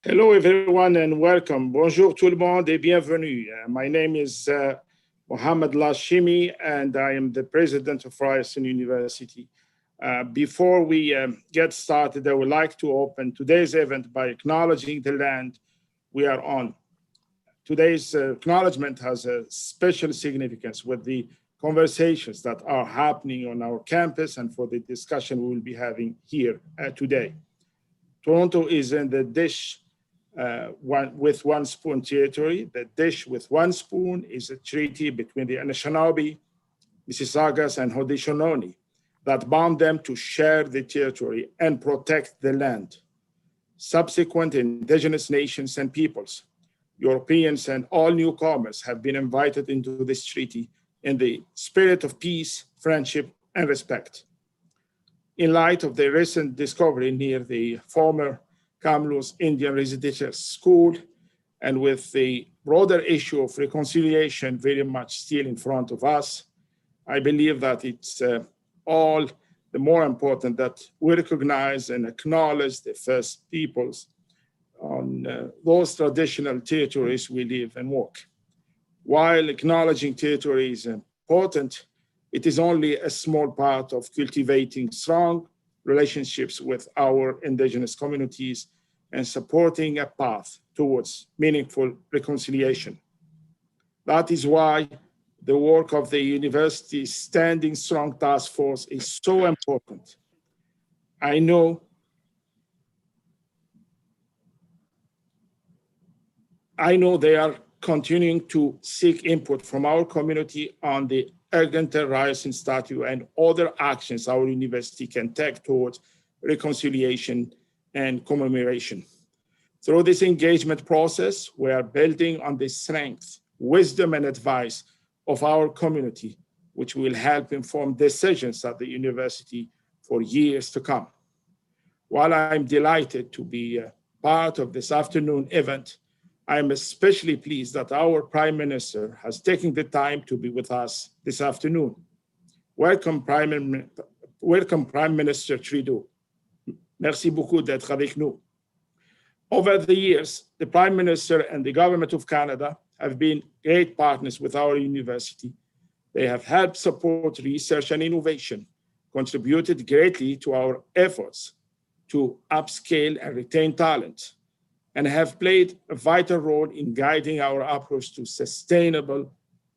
Hello everyone and welcome. Bonjour tout le monde et bienvenue. My name is Mohammed Lashimi and I am the president of Ryerson University. Before we get started, I would like to open today's event by acknowledging the land we are on. Today's acknowledgement has a special significance with the conversations that are happening on our campus and for the discussion we will be having here today. Toronto is in the dish with one spoon territory. The dish with one spoon is a treaty between the Anishinaabe, Mississaugas, and Haudenosaunee that bound them to share the territory and protect the land. Subsequent Indigenous nations and peoples, Europeans and all newcomers have been invited into this treaty in the spirit of peace, friendship, and respect. In light of the recent discovery near the former Kamloops Indian Residential School, and with the broader issue of reconciliation very much still in front of us, I believe that it's all the more important that we recognize and acknowledge the First Peoples on those traditional territories we live and work. While acknowledging territory is important, it is only a small part of cultivating strong relationships with our Indigenous communities and supporting a path towards meaningful reconciliation. That is why the work of the university's Standing Strong Task Force is so important. I know they are continuing to seek input from our community on the Eglinton Ryerson Statute and other actions our university can take towards reconciliation and commemoration. Through this engagement process, we are building on the strength, wisdom, and advice of our community, which will help inform decisions at the university for years to come. While I'm delighted to be a part of this afternoon event, I'm especially pleased that our Prime Minister has taken the time to be with us this afternoon. Welcome, Prime Minister Trudeau. Merci beaucoup d'être avec nous. Over the years, the Prime Minister and the Government of Canada have been great partners with our university. They have helped support research and innovation, contributed greatly to our efforts to upscale and retain talent, and have played a vital role in guiding our approach to sustainable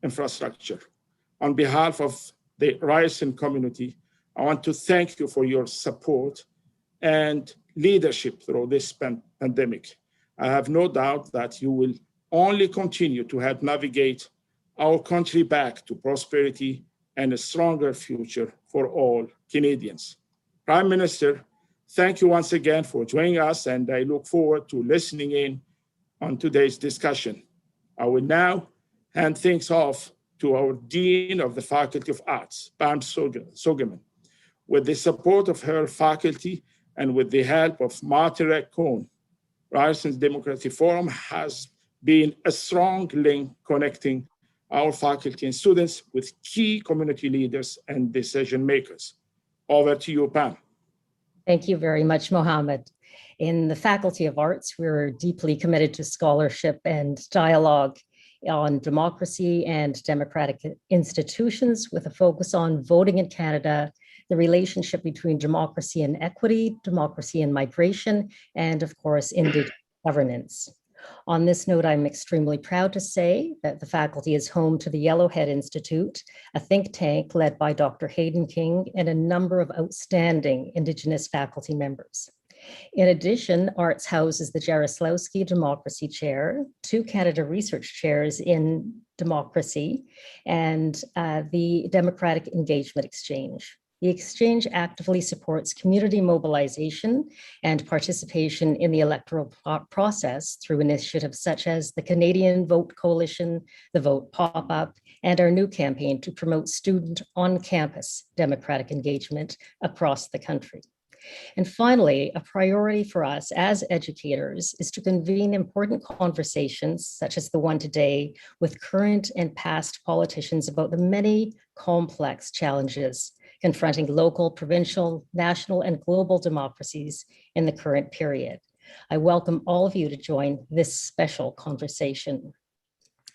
infrastructure. On behalf of the Ryerson community, I want to thank you for your support and leadership through this pandemic. I have no doubt that you will only continue to help navigate our country back to prosperity and a stronger future for all Canadians. Prime Minister, thank you once again for joining us, and I look forward to listening in on today's discussion. I will now hand things off to our Dean of the Faculty of Arts, Pam Sogeman. With the support of her faculty and with the help of Martin Cohn, Ryerson's Democratic Forum has been a strong link connecting our faculty and students with key community leaders and decision makers. Over to you, Pam. Thank you very much, Mohammed. In the Faculty of Arts, we're deeply committed to scholarship and dialogue on democracy and democratic institutions with a focus on voting in Canada, the relationship between democracy and equity, democracy and migration, and of course, Indigenous governance. On this note, I'm extremely proud to say that the faculty is home to the Yellowhead Institute, a think tank led by Dr. Hayden King and a number of outstanding Indigenous faculty members. In addition, Arts houses the Jaroslawski Democracy Chair, 2 Canada Research Chairs in Democracy, and the Democratic Engagement Exchange. The exchange actively supports community mobilization and participation in the electoral process through initiatives such as the Canadian Vote Coalition, the Vote Pop-Up, and our new campaign to promote student on-campus democratic engagement across the country. And finally, a priority for us as educators is to convene important conversations, such as the one today, with current and past politicians about the many complex challenges confronting local, provincial, national, and global democracies in the current period. I welcome all of you to join this special conversation.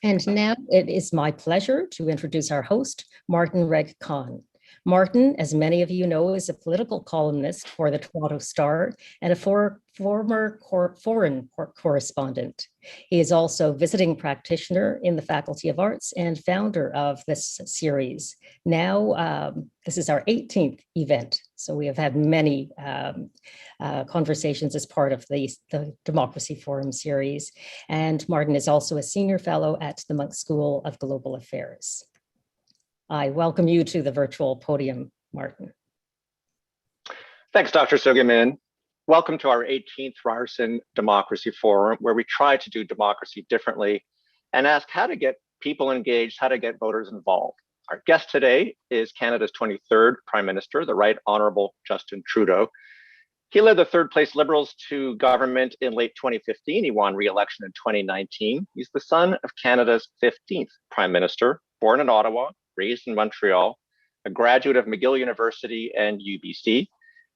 And now it is my pleasure to introduce our host, Martin Reg-Khan. Martin, as many of you know, is a political columnist for the Toronto Star and a former foreign correspondent. He is also visiting practitioner in the Faculty of Arts and founder of this series. Now, this is our 18th event, so we have had many conversations as part of the Democracy Forum series. And Martin is also a senior fellow at the Munk School of Global Affairs. I welcome you to the virtual podium, Martin. Thanks, Dr. Sugerman. Welcome to our 18th Ryerson Democracy Forum, where we try to do democracy differently and ask how to get people engaged, how to get voters involved. Our guest today is Canada's 23rd Prime Minister, the Right Honourable Justin Trudeau. He led the third place Liberals to government in late 2015. He won re-election in 2019. He's the son of Canada's 15th Prime Minister, born in Ottawa, raised in Montreal, a graduate of McGill University and UBC.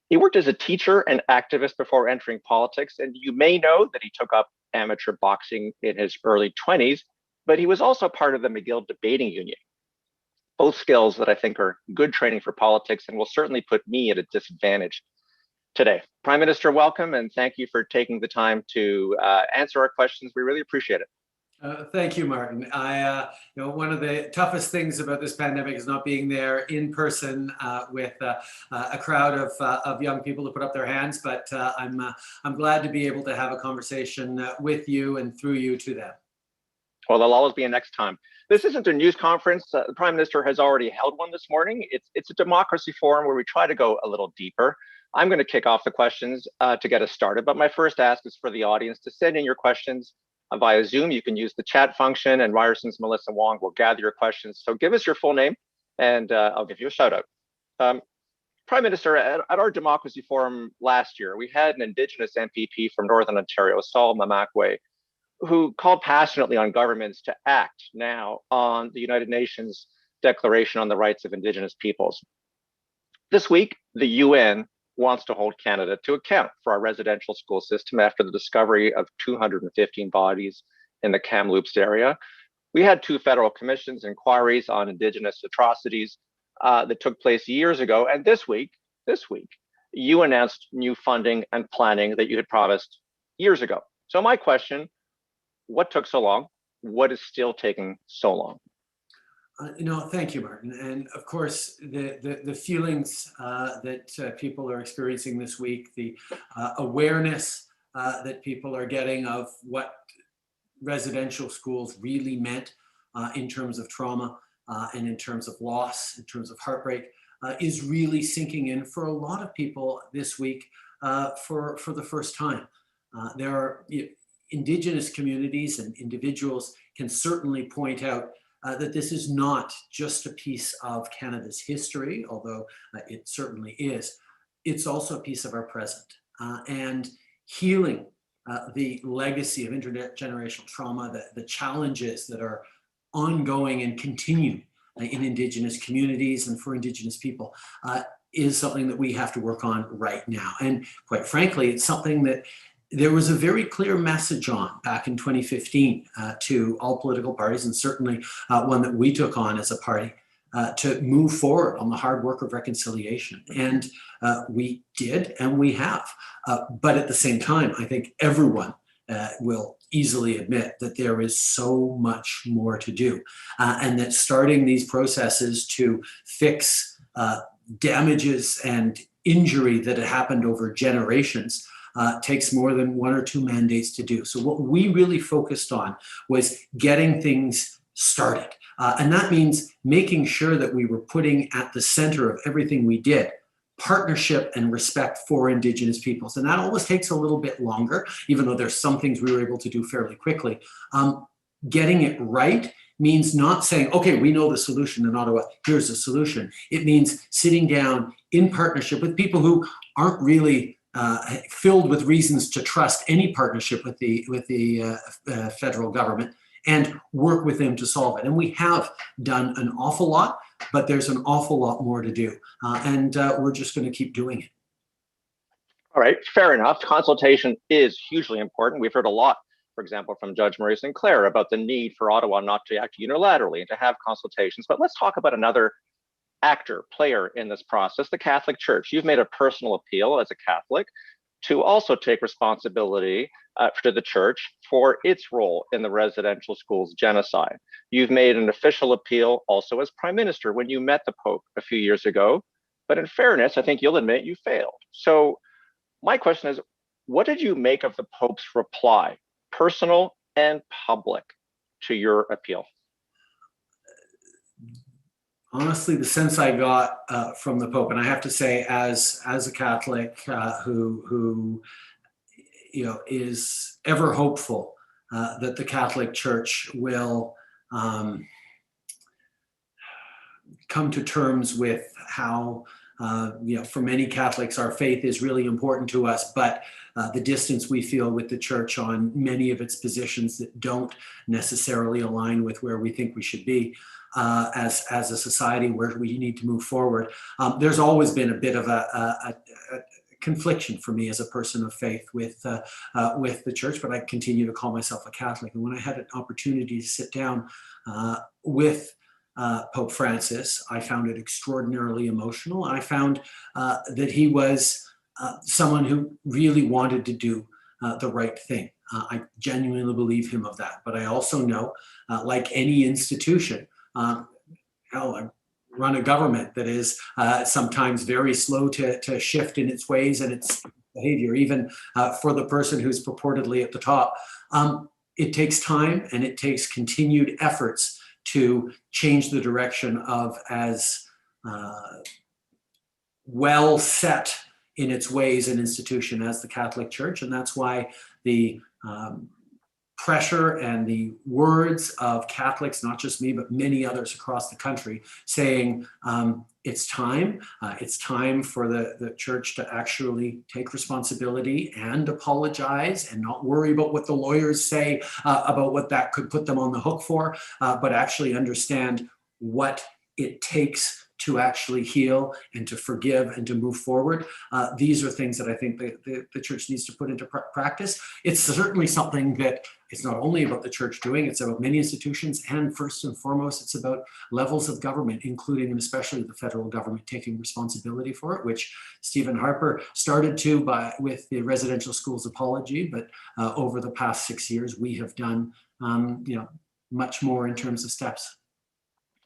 He worked as a teacher and activist before entering politics, and you may know that he took up amateur boxing in his early 20s, but he was also part of the McGill Debating Union. Both skills that I think are good training for politics and will certainly put me at a disadvantage today. Prime Minister, welcome, and thank you for taking the time to answer our questions. We really appreciate it. Thank you, Martin. One of the toughest things about this pandemic is not being there in person with a crowd of young people to put up their hands. But I'm glad to be able to have a conversation with you and through you to them. Well, there'll always be a next time. This isn't a news conference. The Prime Minister has already held one this morning. It's a democracy forum where we try to go a little deeper. I'm going to kick off the questions to get us started. But my first ask is for the audience to send in your questions via Zoom. You can use the chat function, and Ryerson's Melissa Wong will gather your questions. So give us your full name, and I'll give you a shout out. Prime Minister, at our Democracy Forum last year, we had an Indigenous MPP from Northern Ontario, Saul Mamakwe, who called passionately on governments to act now on the United Nations Declaration on the Rights of Indigenous Peoples. This week, the UN wants to hold Canada to account for our residential school system after the discovery of 215 bodies in the Kamloops area. We had two federal commissions inquiries on Indigenous atrocities that took place years ago. And this week, you announced new funding and planning that you had promised years ago. So my question, what took so long? What is still taking so long? Thank you, Martin. And of course, the feelings that people are experiencing this week, the awareness that people are getting of what residential schools really meant in terms of trauma and in terms of loss, in terms of heartbreak, is really sinking in for a lot of people this week for the first time. There are Indigenous communities and individuals can certainly point out that this is not just a piece of Canada's history, although it certainly is. It's also a piece of our present. And healing the legacy of intergenerational trauma, the challenges that are ongoing and continue in Indigenous communities and for Indigenous people is something that we have to work on right now. And quite frankly, it's something that there was a very clear message on back in 2015 to all political parties, and certainly one that we took on as a party to move forward on the hard work of reconciliation. And we did, and we have. But at the same time, I think everyone will easily admit that there is so much more to do, and that starting these processes to fix damages and injury that had happened over generations takes more than one or two mandates to do. So what we really focused on was getting things started. And that means making sure that we were putting at the center of everything we did partnership and respect for Indigenous peoples. And that always takes a little bit longer, even though there's some things we were able to do fairly quickly. Getting it right means not saying, okay, we know the solution in Ottawa, here's the solution. It means sitting down in partnership with people who aren't really filled with reasons to trust any partnership with the federal government, and work with them to solve it. And we have done an awful lot, but there's an awful lot more to do. And we're just going to keep doing it. All right, fair enough. Consultation is hugely important. We've heard a lot, for example, from Judge Marie Sinclair about the need for Ottawa not to act unilaterally and to have consultations. But let's talk about another player in this process, the Catholic Church. You've made a personal appeal as a Catholic to also take responsibility to the church for its role in the residential schools genocide. You've made an official appeal also as Prime Minister when you met the Pope a few years ago. But in fairness, I think you'll admit you failed. So my question is, what did you make of the Pope's reply, personal and public, to your appeal? Honestly, the sense I got from the Pope, and I have to say, as a Catholic who is ever hopeful that the Catholic Church will come to terms with how, for many Catholics, our faith is really important to us, but the distance we feel with the Church on many of its positions that don't necessarily align with where we think we should be. As a society where we need to move forward. There's always been a bit of a confliction for me as a person of faith with the Church, but I continue to call myself a Catholic. And when I had an opportunity to sit down with Pope Francis, I found it extraordinarily emotional. I found that he was someone who really wanted to do the right thing. I genuinely believe him of that. But I also know, like any institution, I run a government that is sometimes very slow to shift in its ways and its behavior, even for the person who's purportedly at the top. It takes time and it takes continued efforts to change the direction of as well set in its ways an institution as the Catholic Church. And that's why the pressure and the words of Catholics, not just me, but many others across the country, saying it's time for the Church to actually take responsibility and apologize and not worry about what the lawyers say about what that could put them on the hook for, but actually understand what it takes to actually heal and to forgive and to move forward. These are things that I think the Church needs to put into practice. It's certainly something that it's not only about the Church doing, it's about many institutions, and first and foremost, it's about levels of government, including and especially the federal government taking responsibility for it, which Stephen Harper started to with the residential schools apology, but over the past 6 years, we have done much more in terms of steps.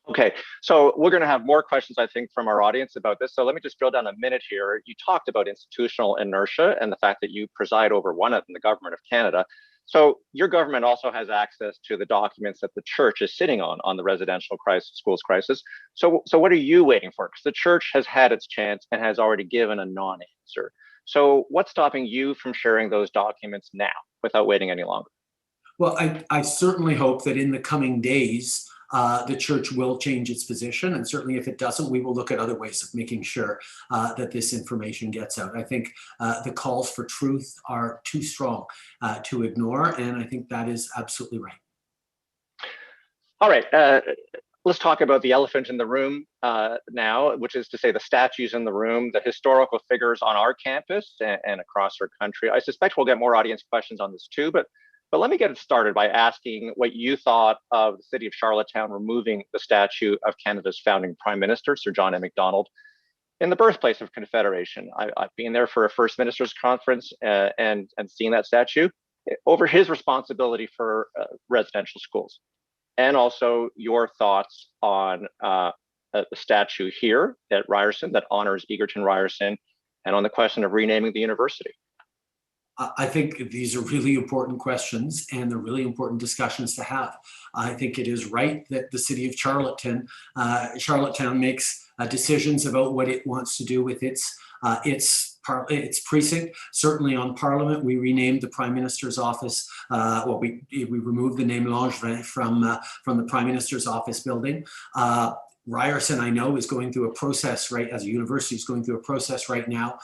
Okay, so we're going to have more questions, I think, from our audience about this. So let me just drill down a minute here. You talked about institutional inertia and the fact that you preside over one of them, the Government of Canada. So your government also has access to the documents that the Church is sitting on the residential schools crisis. So what are you waiting for? Because the Church has had its chance and has already given a non-answer. So what's stopping you from sharing those documents now without waiting any longer? Well, I certainly hope that in the coming days, the Church will change its position. And certainly if it doesn't, we will look at other ways of making sure that this information gets out. I think the calls for truth are too strong to ignore. And I think that is absolutely right. All right. Let's talk about the elephant in the room now, which is to say the statues in the room, the historical figures on our campus and across our country. I suspect we'll get more audience questions on this too, but let me get it started by asking what you thought of the city of Charlottetown removing the statue of Canada's founding Prime Minister, Sir John A. Macdonald, in the birthplace of Confederation. I've been there for a First Ministers Conference and seen that statue over his responsibility for residential schools. And also your thoughts on the statue here at Ryerson that honors Egerton Ryerson, and on the question of renaming the university. I think these are really important questions and they're really important discussions to have. I think it is right that the city of Charlottetown makes decisions about what it wants to do with its precinct. Certainly on Parliament, we renamed the Prime Minister's office. We removed the name Langevin from the Prime Minister's office building. Ryerson, I know, is going through a process, right, as a university, is going through a process right now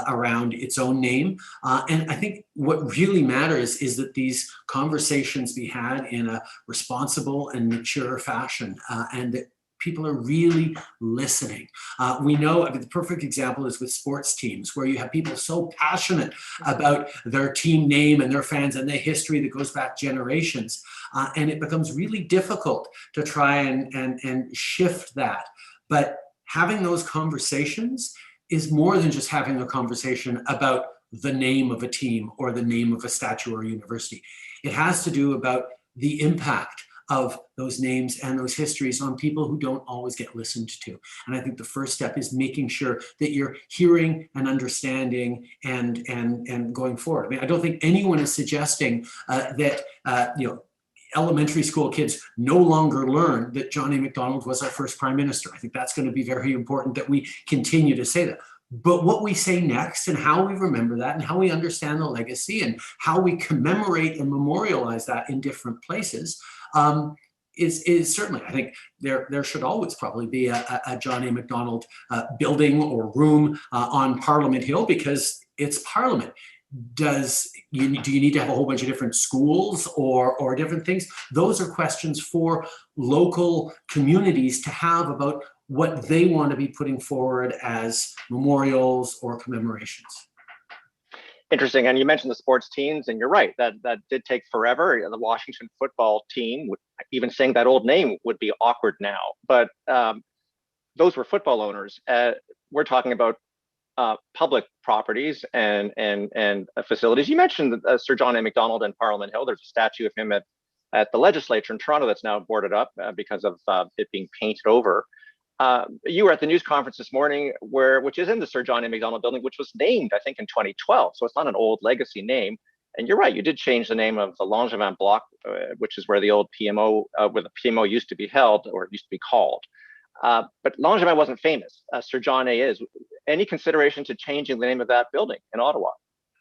around its own name. And I think what really matters is that these conversations be had in a responsible and mature fashion, and that people are really listening. We know, I mean, the perfect example is with sports teams, where you have people so passionate about their team name and their fans and the history that goes back generations. And it becomes really difficult to try and shift that. But having those conversations is more than just having a conversation about the name of a team or the name of a statue or university. It has to do about the impact of those names and those histories on people who don't always get listened to. And I think the first step is making sure that you're hearing and understanding and going forward. I mean, I don't think anyone is suggesting that elementary school kids no longer learn that John A. Macdonald was our first prime minister. I think that's going to be very important that we continue to say that. But what we say next and how we remember that and how we understand the legacy and how we commemorate and memorialize that in different places is certainly, I think there should always probably be a John A. Macdonald building or room on Parliament Hill, because it's Parliament. Do you need to have a whole bunch of different schools or different things? Those are questions for local communities to have about what they want to be putting forward as memorials or commemorations. Interesting. And you mentioned the sports teams, and you're right, that did take forever. The Washington football team, even saying that old name would be awkward now, but those were football owners. We're talking about public properties and facilities. You mentioned Sir John A. Macdonald in Parliament Hill. There's a statue of him at the legislature in Toronto that's now boarded up because of it being painted over. You were at the news conference this morning, which is in the Sir John A. Macdonald building, which was named, I think, in 2012. So it's not an old legacy name. And you're right, you did change the name of the Langevin block, which is where the old PMO, where the PMO used to be held, or it used to be called. But Langevin wasn't famous. Sir John A. is. Any consideration to changing the name of that building in Ottawa?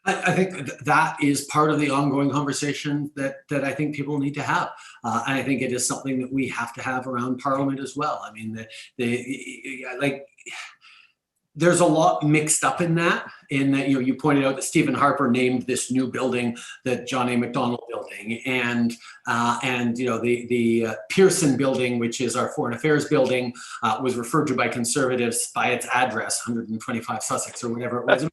I think that is part of the ongoing conversation that I think people need to have. And I think it is something that we have to have around Parliament as well. I mean, there's a lot mixed up in that. You pointed out that Stephen Harper named this new building the John A. Macdonald building, and the Pearson building, which is our foreign affairs building, was referred to by Conservatives by its address, 125 Sussex or whatever it was.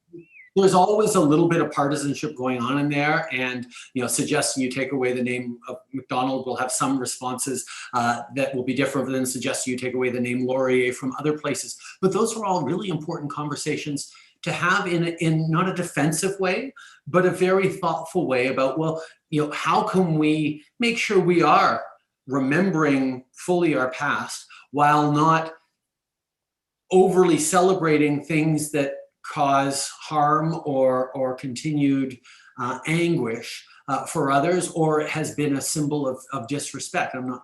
There's always a little bit of partisanship going on in there, and suggesting you take away the name of Macdonald will have some responses that will be different than suggesting you take away the name Laurier from other places. But those are all really important conversations to have in not a defensive way, but a very thoughtful way about, well, how can we make sure we are remembering fully our past while not overly celebrating things that cause harm or continued anguish for others, or it has been a symbol of disrespect. I'm not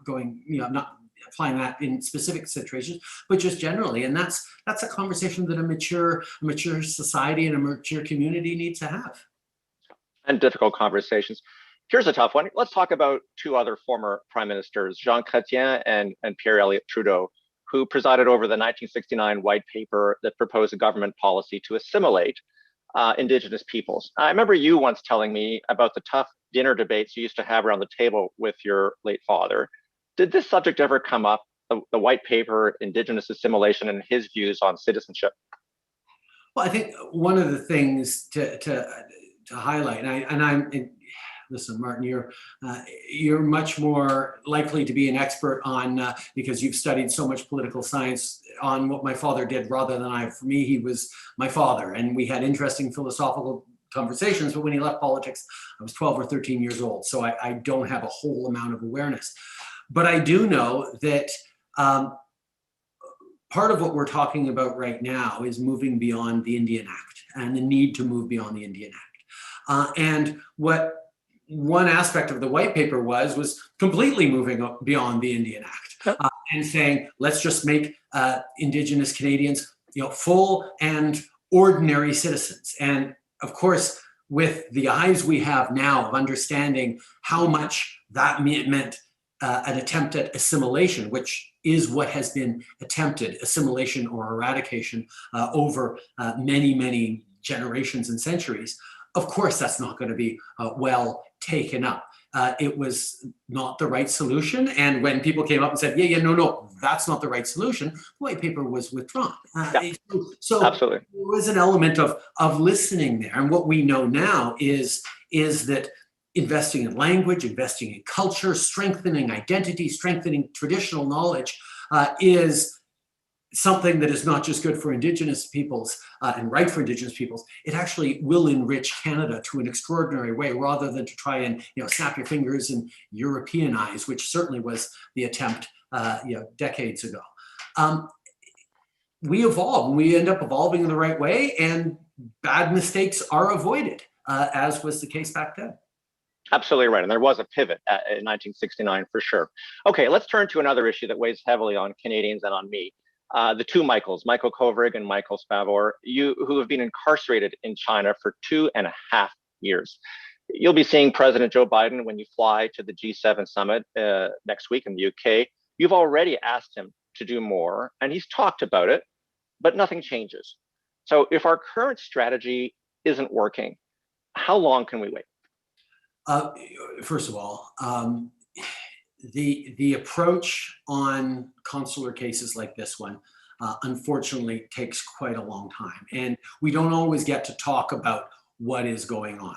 applying that in specific situations, but just generally. And that's a conversation that a mature society and a mature community needs to have. And difficult conversations. Here's a tough one. Let's talk about two other former prime ministers, Jean Chrétien and Pierre Elliott Trudeau, who presided over the 1969 white paper that proposed a government policy to assimilate Indigenous peoples. I remember you once telling me about the tough dinner debates you used to have around the table with your late father. Did this subject ever come up, the white paper, Indigenous assimilation, and his views on citizenship? Well, I think one of the things to highlight, listen, Martin, you're much more likely to be an expert on, because you've studied so much political science, on what my father did rather than I. For me, he was my father, and we had interesting philosophical conversations, but when he left politics, I was 12 or 13 years old, so I don't have a whole amount of awareness. But I do know that part of what we're talking about right now is moving beyond the Indian Act and the need to move beyond the Indian Act. And what one aspect of the white paper was completely moving beyond the Indian Act and saying, let's just make Indigenous Canadians, full and ordinary citizens. And of course, with the eyes we have now of understanding how much that meant an attempt at assimilation, which is what has been attempted, assimilation or eradication over many, many generations and centuries. Of course, that's not going to be well taken up. it was not the right solution. And when people came up and said, no, that's not the right solution, the white paper was withdrawn. So Absolutely. there was an element of listening there. And what we know now is that investing in language, investing in culture, strengthening identity, strengthening traditional knowledge is something that is not just good for Indigenous peoples and right for Indigenous peoples. It actually will enrich Canada to an extraordinary way, rather than to try and snap your fingers and Europeanize, which certainly was the attempt decades ago. We evolve, and we end up evolving in the right way, and bad mistakes are avoided, as was the case back then. Absolutely right. And there was a pivot in 1969 for sure. Okay, let's turn to another issue that weighs heavily on Canadians and on me. The two Michaels, Michael Kovrig and Michael Spavor, who have been incarcerated in China for 2.5 years. You'll be seeing President Joe Biden when you fly to the G7 summit next week in the UK. You've already asked him to do more, and he's talked about it, but nothing changes. So if our current strategy isn't working, how long can we wait? First of all, the approach on consular cases like this one, unfortunately, takes quite a long time, and we don't always get to talk about what is going on.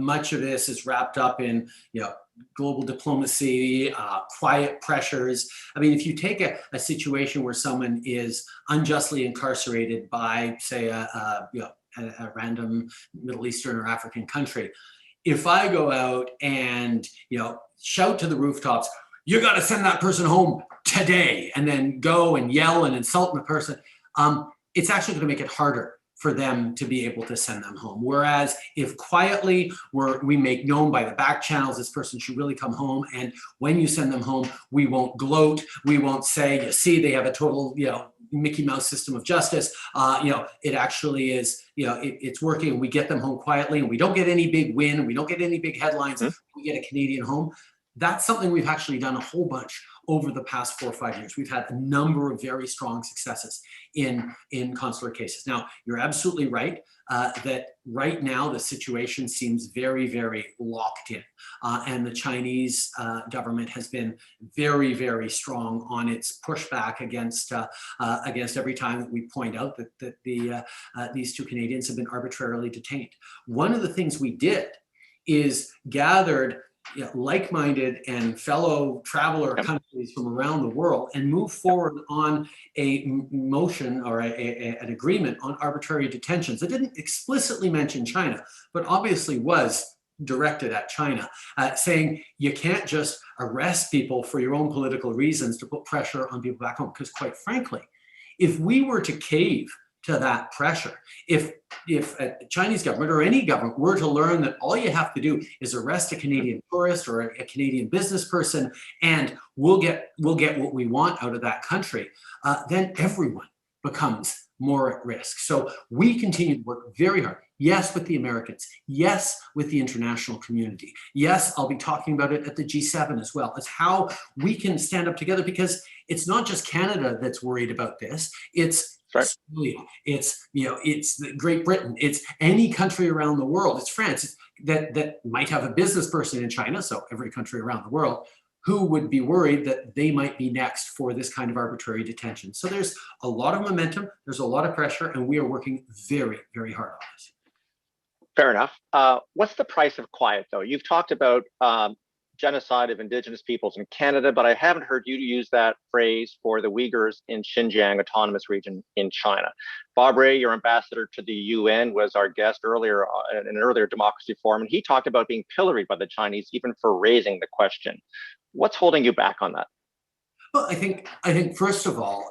Much of this is wrapped up in global diplomacy, quiet pressures. I mean, if you take a situation where someone is unjustly incarcerated by, say, a random Middle Eastern or African country, if I go out and shout to the rooftops, "You got to send that person home today," and then go and yell and insult the person, it's actually going to make it harder for them to be able to send them home. Whereas if quietly we make known by the back channels this person should really come home, and when you send them home, we won't gloat, we won't say, "You see, they have a total Mickey Mouse system of justice." It actually is, it's working. We get them home quietly, and we don't get any big win, and we don't get any big headlines. We get a Canadian home. That's something we've actually done a whole bunch over the past 4 or 5 years. We've had a number of very strong successes in consular cases. Now, you're absolutely right that right now the situation seems very, very locked in. And the Chinese government has been very, very strong on its pushback against every time that we point out that these two Canadians have been arbitrarily detained. One of the things we did is gathered like-minded and fellow traveler countries from around the world and move forward on a motion or an agreement on arbitrary detentions. It didn't explicitly mention China, but obviously was directed at China, saying you can't just arrest people for your own political reasons to put pressure on people back home. Because quite frankly, if we were to cave to that pressure, if a Chinese government or any government were to learn that all you have to do is arrest a Canadian tourist or a Canadian business person and we'll get what we want out of that country, then everyone becomes more at risk. So we continue to work very hard. Yes, with the Americans. Yes, with the international community. Yes, I'll be talking about it at the G7 as well, as how we can stand up together, because it's not just Canada that's worried about this. It's Australia, it's Great Britain, it's any country around the world, it's France that might have a business person in China, so every country around the world, who would be worried that they might be next for this kind of arbitrary detention. So there's a lot of momentum, there's a lot of pressure, and we are working very, very hard on this. Fair enough. What's the price of quiet, though? You've talked about genocide of Indigenous peoples in Canada, but I haven't heard you use that phrase for the Uyghurs in Xinjiang Autonomous Region in China. Bob Ray, your ambassador to the UN, was our guest earlier in an earlier democracy forum, and he talked about being pilloried by the Chinese even for raising the question. What's holding you back on that? Well, I think first of all,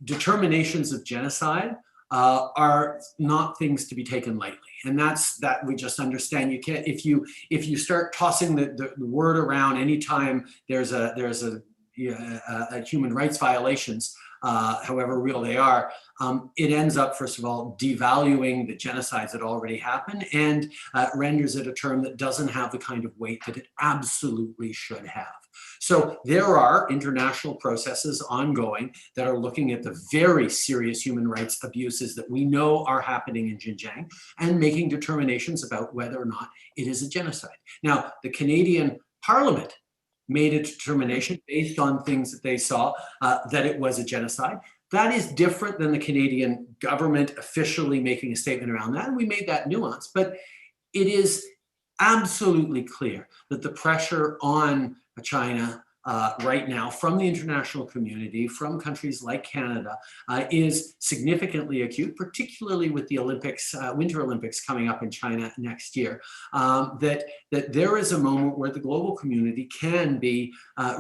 determinations of genocide are not things to be taken lightly, and that we just understand. You can't, if you start tossing the word around anytime there's a human rights violations, however real they are, it ends up, first of all, devaluing the genocides that already happened and renders it a term that doesn't have the kind of weight that it absolutely should have. So there are international processes ongoing that are looking at the very serious human rights abuses that we know are happening in Xinjiang and making determinations about whether or not it is a genocide. Now, the Canadian Parliament made a determination based on things that they saw that it was a genocide. That is different than the Canadian government officially making a statement around that. And we made that nuance, but it is absolutely clear that the pressure on China right now from the international community, from countries like Canada, is significantly acute, particularly with the Olympics, Winter Olympics coming up in China next year, that there is a moment where the global community can be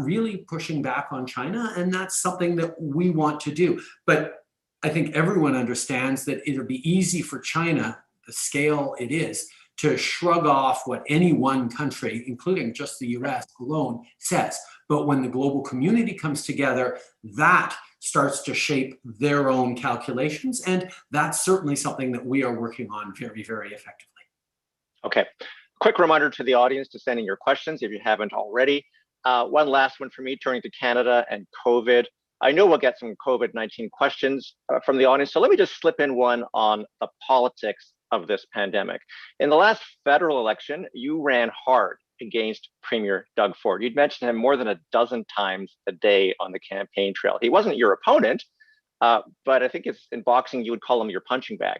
really pushing back on China, and that's something that we want to do. But I think everyone understands that it'll be easy for China, the scale it is, to shrug off what any one country, including just the US alone, says. But when the global community comes together, that starts to shape their own calculations. And that's certainly something that we are working on very, very effectively. Okay. Quick reminder to the audience to send in your questions if you haven't already. One last one for me, turning to Canada and COVID. I know we'll get some COVID-19 questions from the audience, so let me just slip in one on the politics of this pandemic. In the last federal election, you ran hard against Premier Doug Ford. You'd mentioned him more than a dozen times a day on the campaign trail. He wasn't your opponent, but I think it's in boxing, you would call him your punching bag.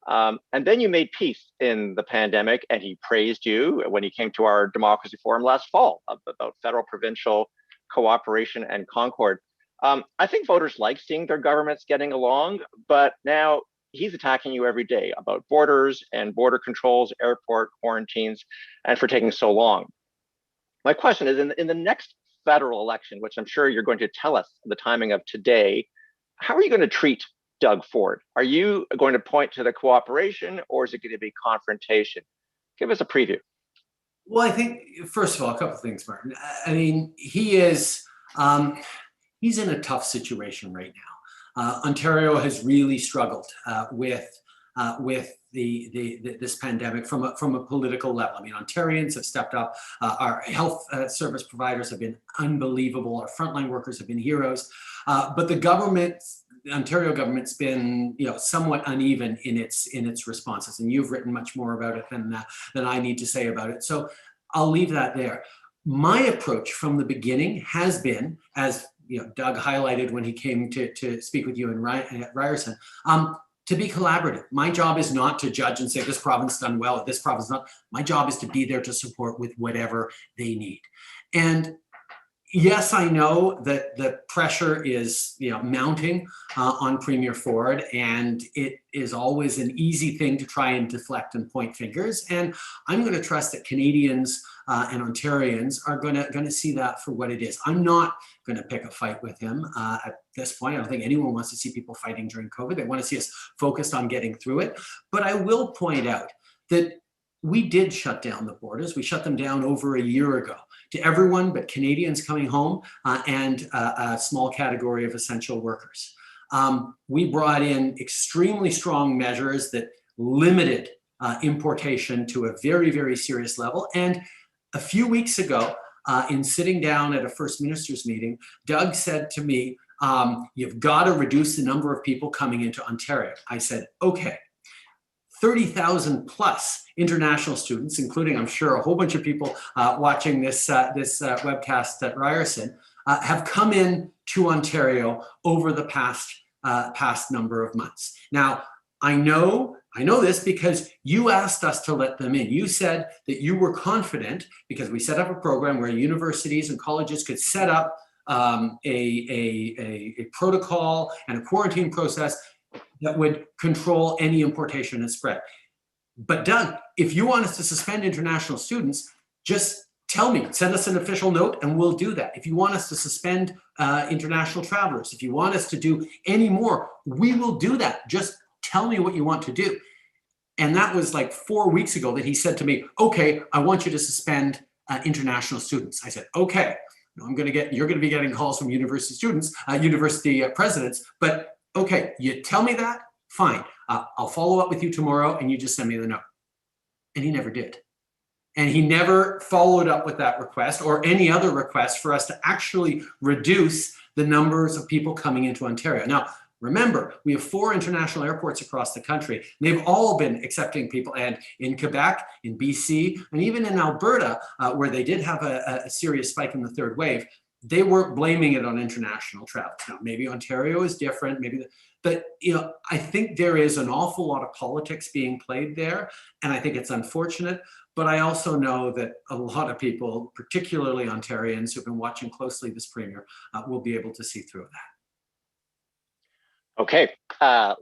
And then you made peace in the pandemic, and he praised you when he came to our Democracy Forum last fall about federal provincial cooperation and concord. I think voters like seeing their governments getting along, but now he's attacking you every day about borders and border controls, airport quarantines, and for taking so long. My question is, in the next federal election, which I'm sure you're going to tell us the timing of today, how are you going to treat Doug Ford? Are you going to point to the cooperation, or is it going to be confrontation? Give us a preview. Well, I think, first of all, a couple of things, Martin. I mean, he is, he's in a tough situation right now. Ontario has really struggled with this pandemic from a political level. I mean, Ontarians have stepped up. Our health service providers have been unbelievable. Our frontline workers have been heroes. But the Ontario government's been, somewhat uneven in its responses, and you've written much more about it than I need to say about it. So I'll leave that there. My approach from the beginning has been, as Doug highlighted when he came to speak with you in Ryerson, to be collaborative. My job is not to judge and say this province done well, this province not. My job is to be there to support with whatever they need. And yes, I know that the pressure is mounting on Premier Ford, and it is always an easy thing to try and deflect and point fingers. And I'm going to trust that Canadians and Ontarians are going to see that for what it is. I'm not going to pick a fight with him at this point. I don't think anyone wants to see people fighting during COVID. They want to see us focused on getting through it. But I will point out that we did shut down the borders. We shut them down over a year ago to everyone but Canadians coming home and a small category of essential workers. We brought in extremely strong measures that limited importation to a very, very serious level. And a few weeks ago, in sitting down at a First Minister's meeting, Doug said to me, you've got to reduce the number of people coming into Ontario. I said, okay. 30,000 plus international students, including, I'm sure, a whole bunch of people watching this webcast at Ryerson, have come in to Ontario over the past number of months. Now, I know this because you asked us to let them in. You said that you were confident because we set up a program where universities and colleges could set up a protocol and a quarantine process that would control any importation and spread. But Doug, if you want us to suspend international students, just tell me, send us an official note and we'll do that. If you want us to suspend international travelers, if you want us to do any more, we will do that. Just tell me what you want to do. And that was like 4 weeks ago that he said to me, okay, I want you to suspend international students. I said, okay. you're going to be getting calls from university students, university presidents, but okay, you tell me that, fine. I'll follow up with you tomorrow and you just send me the note. And he never did. And he never followed up with that request or any other request for us to actually reduce the numbers of people coming into Ontario. Now, remember, we have 4 international airports across the country. And they've all been accepting people. And in Quebec, in BC, and even in Alberta, where they did have a serious spike in the 3rd wave, they weren't blaming it on international travel. Now, maybe Ontario is different, but I think there is an awful lot of politics being played there. And I think it's unfortunate. But I also know that a lot of people, particularly Ontarians who've been watching closely this premier, will be able to see through that. Okay,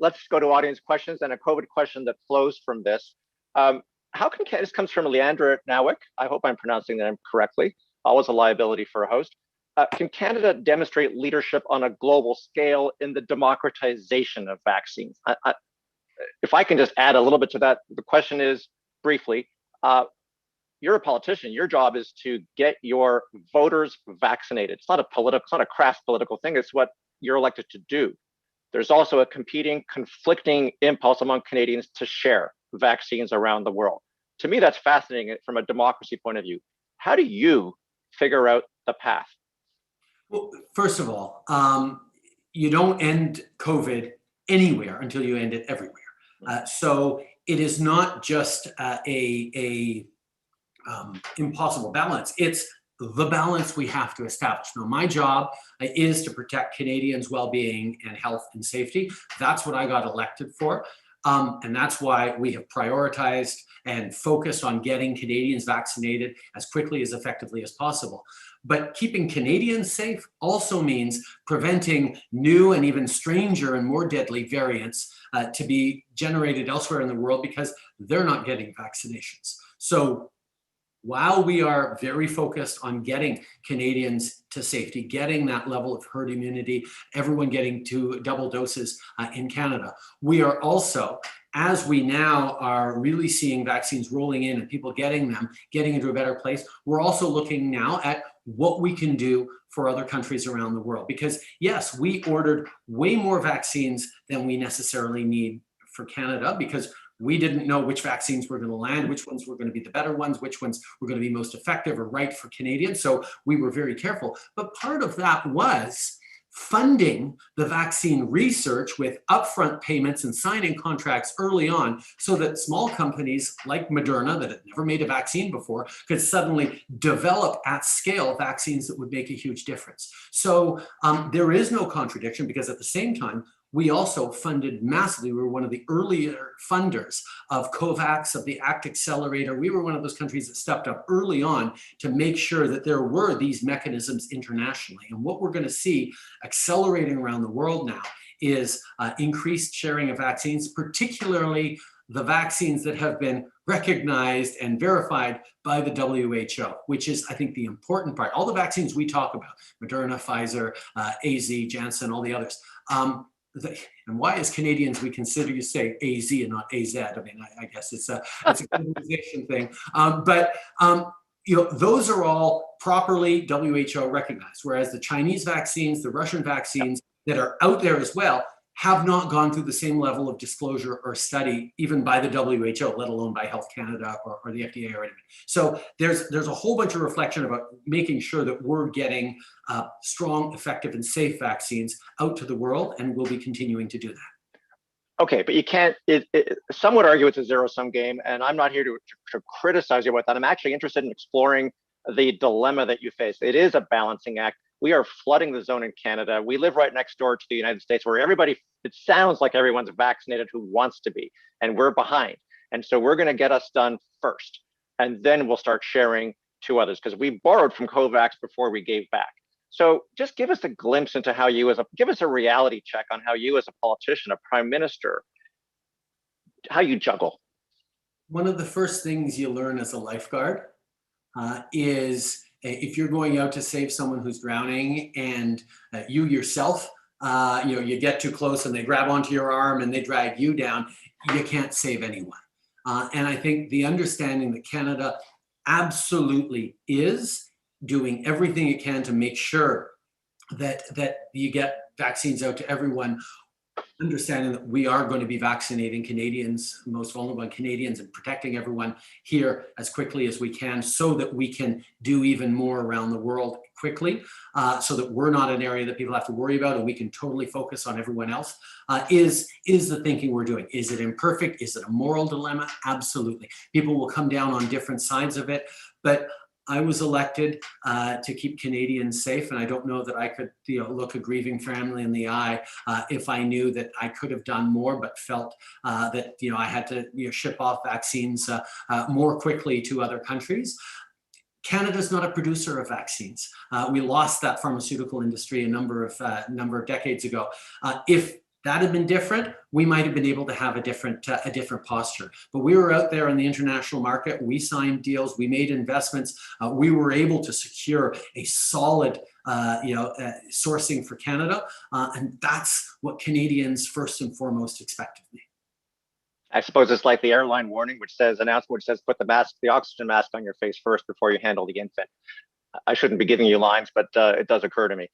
let's go to audience questions and a COVID question that flows from this. How can this comes from Leandra Nowick? I hope I'm pronouncing that correctly. Always a liability for a host. Can Canada demonstrate leadership on a global scale in the democratization of vaccines? If I can just add a little bit to that, the question is briefly, you're a politician. Your job is to get your voters vaccinated. It's not a crass political thing. It's what you're elected to do. There's also a conflicting impulse among Canadians to share vaccines around the world. To me, that's fascinating from a democracy point of view. How do you figure out the path? Well, first of all, you don't end COVID anywhere until you end it everywhere. So it is not just a impossible balance. It's the balance we have to establish. Now, my job is to protect Canadians' well-being and health and safety. That's what I got elected for. And that's why we have prioritized and focused on getting Canadians vaccinated as quickly as effectively as possible. But keeping Canadians safe also means preventing new and even stranger and more deadly variants to be generated elsewhere in the world because they're not getting vaccinations. So while we are very focused on getting Canadians to safety, getting that level of herd immunity, everyone getting to double doses in Canada, we are also, as we now are really seeing vaccines rolling in and people getting them, getting into a better place, we're also looking now at what we can do for other countries around the world. Because yes, we ordered way more vaccines than we necessarily need for Canada because we didn't know which vaccines were going to land, which ones were going to be the better ones, which ones were going to be most effective or right for Canadians. So we were very careful. But part of that was funding the vaccine research with upfront payments and signing contracts early on so that small companies like Moderna that had never made a vaccine before could suddenly develop at scale vaccines that would make a huge difference. So there is no contradiction because at the same time, we also funded massively. We were one of the earlier funders of COVAX, of the ACT Accelerator. We were one of those countries that stepped up early on to make sure that there were these mechanisms internationally. And what we're going to see accelerating around the world now is increased sharing of vaccines, particularly the vaccines that have been recognized and verified by the WHO, which is, I think, the important part. All the vaccines we talk about, Moderna, Pfizer, AZ, Janssen, all the others, and why as Canadians we consider you say AZ and not AZ? I mean, I guess it's a globalization thing. But those are all properly WHO recognized, whereas the Chinese vaccines, the Russian vaccines that are out there as well have not gone through the same level of disclosure or study, even by the WHO, let alone by Health Canada or the FDA or anything. So there's a whole bunch of reflection about making sure that we're getting strong, effective, and safe vaccines out to the world, and we'll be continuing to do that. Okay, but you can't, some would argue it's a zero-sum game, and I'm not here to criticize you about that. I'm actually interested in exploring the dilemma that you face. It is a balancing act. We are flooding the zone in Canada. We live right next door to the United States where everybody, it sounds like everyone's vaccinated who wants to be, and we're behind. And so we're gonna get us done first, and then we'll start sharing to others because we borrowed from COVAX before we gave back. So just give us a glimpse into how you give us a reality check on how you as a politician, a prime minister, how you juggle. One of the first things you learn as a lifeguard is if you're going out to save someone who's drowning and you yourself, you get too close and they grab onto your arm and they drag you down, you can't save anyone. And I think the understanding that Canada absolutely is doing everything it can to make sure that you get vaccines out to everyone, understanding that we are going to be vaccinating Canadians, most vulnerable Canadians, and protecting everyone here as quickly as we can, so that we can do even more around the world quickly, so that we're not an area that people have to worry about, and we can totally focus on everyone else, is the thinking we're doing. Is it imperfect? Is it a moral dilemma? Absolutely. People will come down on different sides of it, but I was elected to keep Canadians safe, and I don't know that I could, look a grieving family in the eye if I knew that I could have done more, but felt that I had to ship off vaccines more quickly to other countries. Canada's not a producer of vaccines. We lost that pharmaceutical industry a number of decades ago. If that had been different, we might have been able to have a different posture. But we were out there in the international market. We signed deals. We made investments. We were able to secure a solid, sourcing for Canada, and that's what Canadians first and foremost expect of me. I suppose it's like the airline warning, which says put the oxygen mask on your face first before you handle the infant. I shouldn't be giving you lines, but it does occur to me.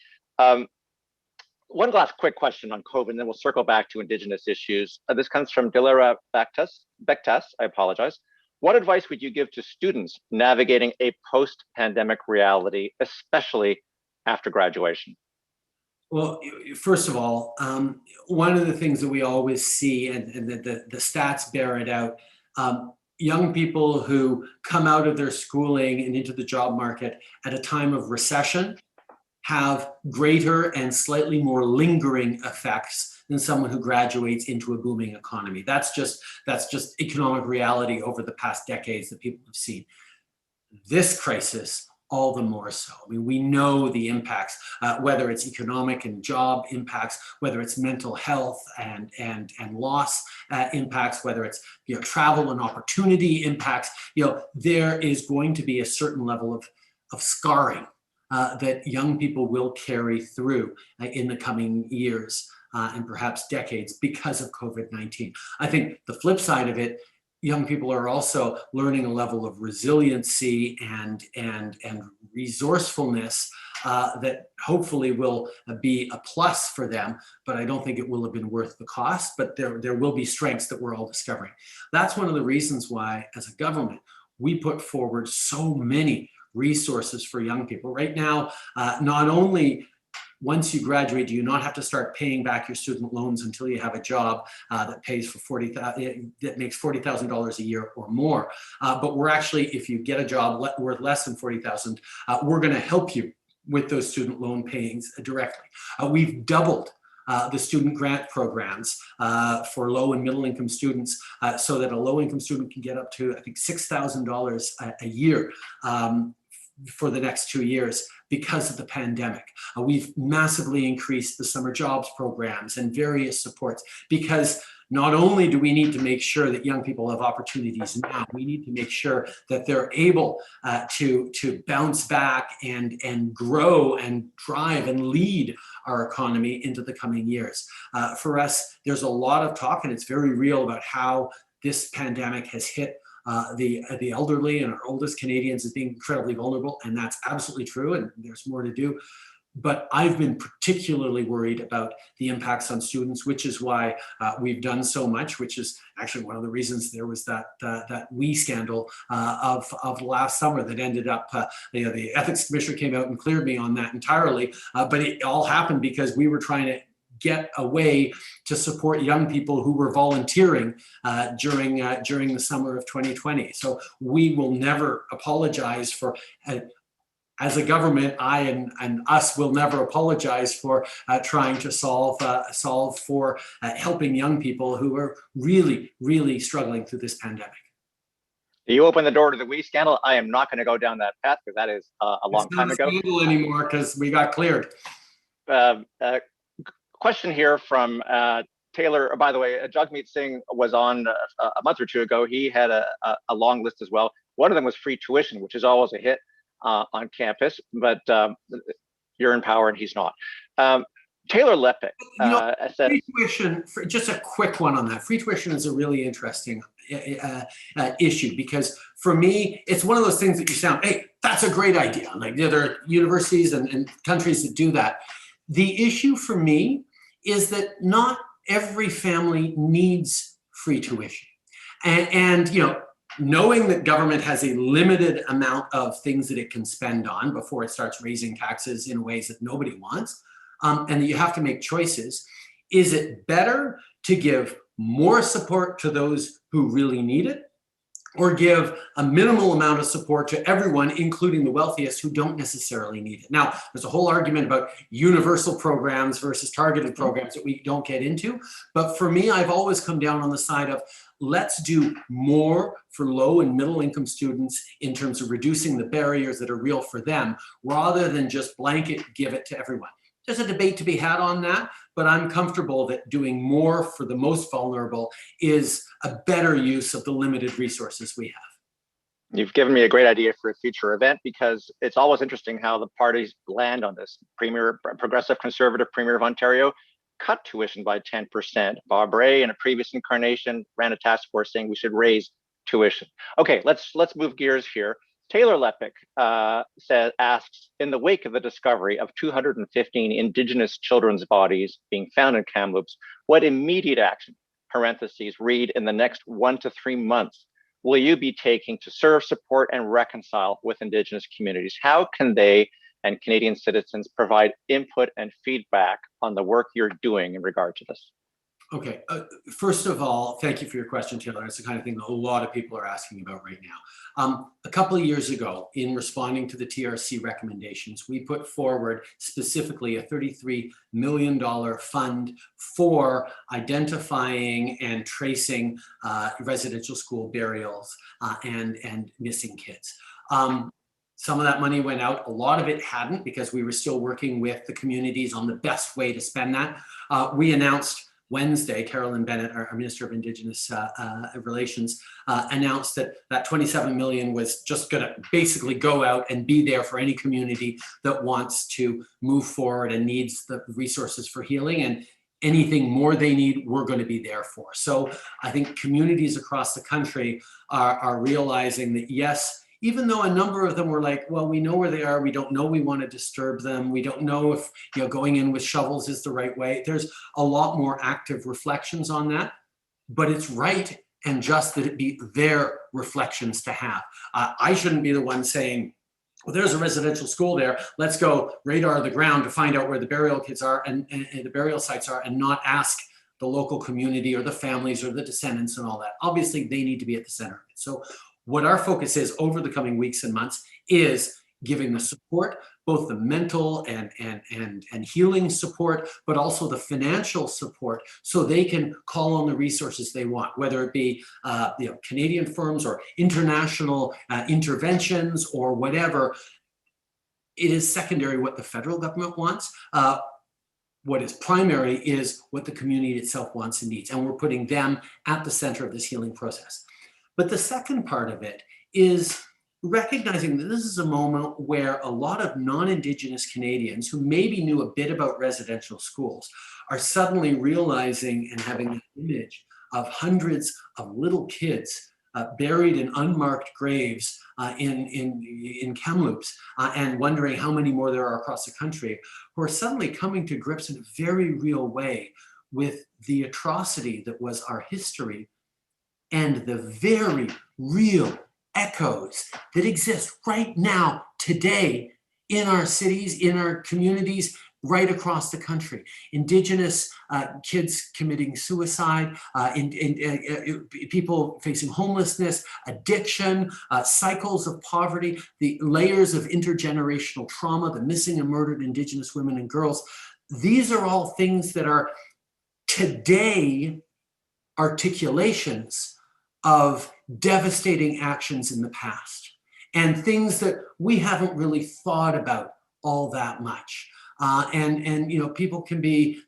One last quick question on COVID, and then we'll circle back to Indigenous issues. This comes from Dilara Bektas, I apologize. What advice would you give to students navigating a post-pandemic reality, especially after graduation? Well, first of all, one of the things that we always see, and the stats bear it out, young people who come out of their schooling and into the job market at a time of recession have greater and slightly more lingering effects than someone who graduates into a booming economy. That's just economic reality over the past decades that people have seen. This crisis, all the more so. I mean, we know the impacts, whether it's economic and job impacts, whether it's mental health and loss impacts, whether it's travel and opportunity impacts. There is going to be a certain level of scarring that young people will carry through in the coming years and perhaps decades because of COVID-19. I think the flip side of it, young people are also learning a level of resiliency and resourcefulness that hopefully will be a plus for them, but I don't think it will have been worth the cost, but there will be strengths that we're all discovering. That's one of the reasons why, as a government, we put forward so many resources for young people. Right now, not only once you graduate, do you not have to start paying back your student loans until you have a job that pays for that makes $40,000 a year or more. But we're actually, if you get a job worth less than $40,000, we're going to help you with those student loan payings directly. We've doubled the student grant programs for low and middle income students, so that a low income student can get up to, I think, $6,000 a year for the next 2 years because of the pandemic. We've massively increased the summer jobs programs and various supports, because not only do we need to make sure that young people have opportunities now, we need to make sure that they're able to bounce back and grow and drive and lead our economy into the coming years. For us, there's a lot of talk, and it's very real, about how this pandemic has hit the elderly and our oldest Canadians as being incredibly vulnerable, and that's absolutely true, and there's more to do. But I've been particularly worried about the impacts on students, which is why we've done so much, which is actually one of the reasons there was that WE scandal of last summer that ended up, the ethics commissioner came out and cleared me on that entirely, but it all happened because we were trying to get a way to support young people who were volunteering during the summer of 2020. So we will never apologize for, as a government, I and us will never apologize for trying to solve for helping young people who are really, really struggling through this pandemic. You open the door to the WE scandal. I am not going to go down that path, because that is a long time ago. It's not a scandal anymore because we got cleared. Question here from Taylor. By the way, Jagmeet Singh was on a month or two ago. He had a long list as well. One of them was free tuition, which is always a hit on campus, but you're in power and he's not. Taylor Lepik said, free tuition, just a quick one on that. Free tuition is a really interesting issue, because for me, it's one of those things that you sound, hey, that's a great idea. Like there are universities and countries that do that. The issue for me is that not every family needs free tuition. And you know, knowing that government has a limited amount of things that it can spend on before it starts raising taxes in ways that nobody wants, and that you have to make choices, is it better to give more support to those who really need it, or give a minimal amount of support to everyone, including the wealthiest who don't necessarily need it? Now, there's a whole argument about universal programs versus targeted programs that we don't get into. But for me, I've always come down on the side of let's do more for low and middle income students in terms of reducing the barriers that are real for them, rather than just blanket give it to everyone. There's a debate to be had on that, but I'm comfortable that doing more for the most vulnerable is a better use of the limited resources we have. You've given me a great idea for a future event, because it's always interesting how the parties land on this. Progressive Conservative Premier of Ontario cut tuition by 10%. Bob Rae, in a previous incarnation, ran a task force saying we should raise tuition. Okay, let's move gears here. Taylor Lepik asks, in the wake of the discovery of 215 Indigenous children's bodies being found in Kamloops, what immediate action, parentheses, read in the next 1 to 3 months, will you be taking to serve, support, and reconcile with Indigenous communities? How can they and Canadian citizens provide input and feedback on the work you're doing in regard to this? Okay, first of all, thank you for your question, Taylor. It's the kind of thing that a lot of people are asking about right now. A couple of years ago, in responding to the TRC recommendations, we put forward specifically a $33 million fund for identifying and tracing residential school burials and missing kids. Some of that money went out. A lot of it hadn't, because we were still working with the communities on the best way to spend that. We announced Wednesday, Carolyn Bennett, our Minister of Indigenous Relations, announced that 27 million was just going to basically go out and be there for any community that wants to move forward and needs the resources for healing. And anything more they need, we're going to be there for. So I think communities across the country are realizing that, yes, even though a number of them were like, well, we know where they are, we don't know we want to disturb them, we don't know if, you know, going in with shovels is the right way. There's a lot more active reflections on that, but it's right and just that it be their reflections to have. I shouldn't be the one saying, well, there's a residential school there, let's go radar the ground to find out where the burial kids are and the burial sites are, and not ask the local community or the families or the descendants and all that. Obviously, they need to be at the center of it. So what our focus is over the coming weeks and months is giving the support, both the mental and healing support, but also the financial support, so they can call on the resources they want, whether it be Canadian firms or international interventions or whatever. It is secondary what the federal government wants. What is primary is what the community itself wants and needs, and we're putting them at the center of this healing process. But the second part of it is recognizing that this is a moment where a lot of non-Indigenous Canadians who maybe knew a bit about residential schools are suddenly realizing and having an image of hundreds of little kids buried in unmarked graves in Kamloops, and wondering how many more there are across the country, who are suddenly coming to grips in a very real way with the atrocity that was our history, and the very real echoes that exist right now, today, in our cities, in our communities, right across the country. Indigenous kids committing suicide, people facing homelessness, addiction, cycles of poverty, the layers of intergenerational trauma, the missing and murdered Indigenous women and girls. These are all things that are today articulations of devastating actions in the past, and things that we haven't really thought about all that much. And you know, people can be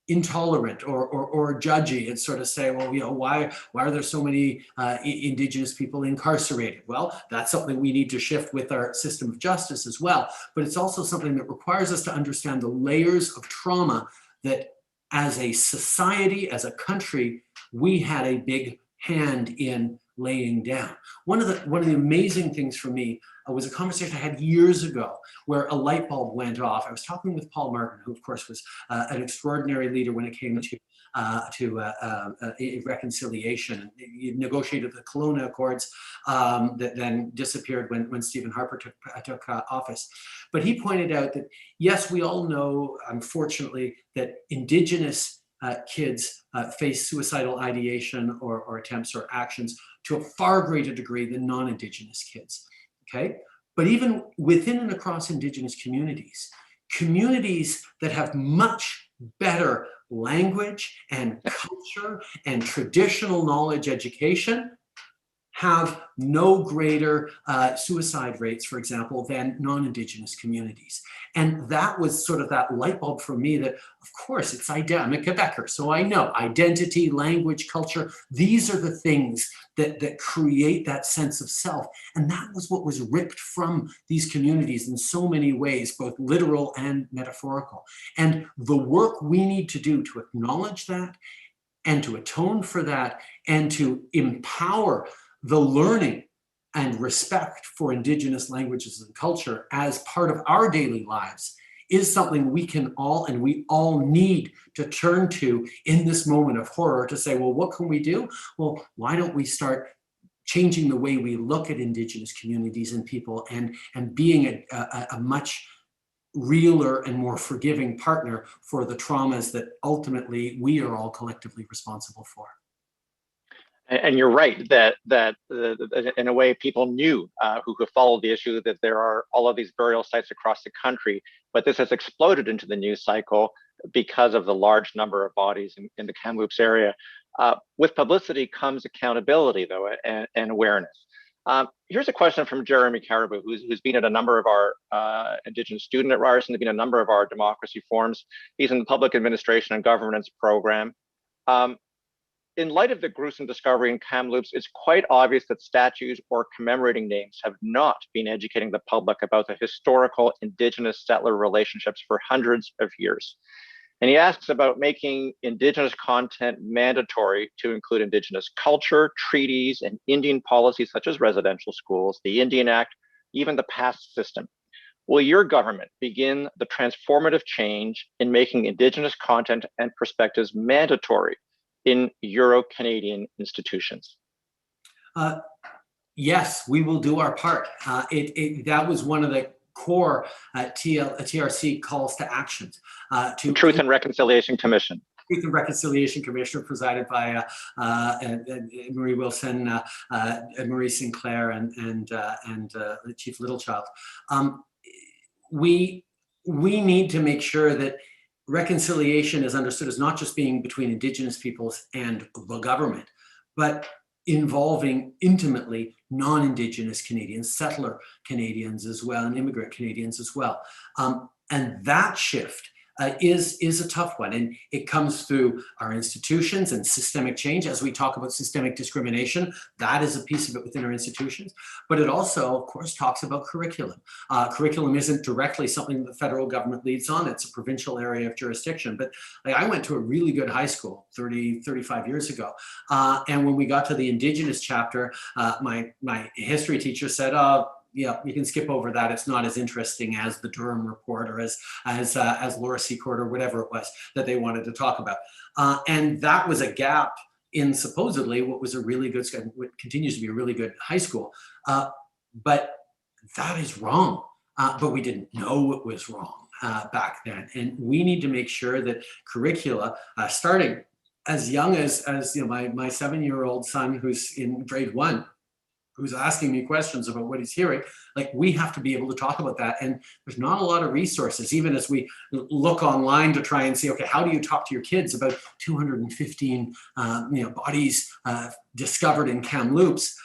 intolerant or judgy and sort of say, well, you know, why are there so many Indigenous people incarcerated? Well, that's something we need to shift with our system of justice as well. But it's also something that requires us to understand the layers of trauma that, as a society, as a country, we had a big hand in laying down. One of the amazing things for me was a conversation I had years ago where a light bulb went off. I was talking with Paul Martin, who of course was an extraordinary leader when it came to reconciliation. He negotiated the Kelowna Accords that then disappeared when Stephen Harper took office. But he pointed out that, yes, we all know, unfortunately, that Indigenous kids face suicidal ideation or attempts or actions to a far greater degree than non-Indigenous kids, okay? But even within and across Indigenous communities that have much better language and culture and traditional knowledge education have no greater suicide rates, for example, than non-Indigenous communities. And that was sort of that light bulb for me that, of course, I'm a Quebecer, so I know identity, language, culture, these are the things that create that sense of self. And that was what was ripped from these communities in so many ways, both literal and metaphorical. And the work we need to do to acknowledge that and to atone for that and to empower the learning and respect for Indigenous languages and culture as part of our daily lives is something we all need to turn to in this moment of horror to say, well, what can we do? Well, why don't we start changing the way we look at Indigenous communities and people and being a much realer and more forgiving partner for the traumas that ultimately we are all collectively responsible for. And you're right that in a way people knew who could follow the issue that there are all of these burial sites across the country, but this has exploded into the news cycle because of the large number of bodies in the Kamloops area. With publicity comes accountability, though, and awareness. Here's a question from Jeremy Caribou, who's been at a number of our Indigenous student at Ryerson, been at a number of our democracy forums. He's in the public administration and governance program. In light of the gruesome discovery in Kamloops, it's quite obvious that statues or commemorating names have not been educating the public about the historical Indigenous settler relationships for hundreds of years. And he asks about making Indigenous content mandatory to include Indigenous culture, treaties, and Indian policies such as residential schools, the Indian Act, even the past system. Will your government begin the transformative change in making Indigenous content and perspectives mandatory in Euro-Canadian institutions? Yes, we will do our part. That was one of the core TRC calls to actions. Truth and Reconciliation Commission. Truth and Reconciliation Commission, presided by Marie Wilson, Marie Sinclair, and Chief Littlechild. We need to make sure that reconciliation is understood as not just being between Indigenous peoples and the government, but involving intimately non-Indigenous Canadians, settler Canadians as well, and immigrant Canadians as well. And that shift is a tough one. And it comes through our institutions and systemic change. As we talk about systemic discrimination, that is a piece of it within our institutions. But it also, of course, talks about curriculum. Curriculum isn't directly something the federal government leads on. It's a provincial area of jurisdiction. But I went to a really good high school 35 years ago. And when we got to the Indigenous chapter, my history teacher said, yeah, you can skip over that. It's not as interesting as the Durham report or as Laura Secord or whatever it was that they wanted to talk about. And that was a gap in supposedly what was a really good, what continues to be a really good high school. But that is wrong. But we didn't know it was wrong back then. And we need to make sure that curricula, starting as young as you know, my 7-year-old son who's in grade 1, who's asking me questions about what he's hearing, like we have to be able to talk about that. And there's not a lot of resources, even as we look online to try and see, okay, how do you talk to your kids about 215 bodies discovered in Kamloops?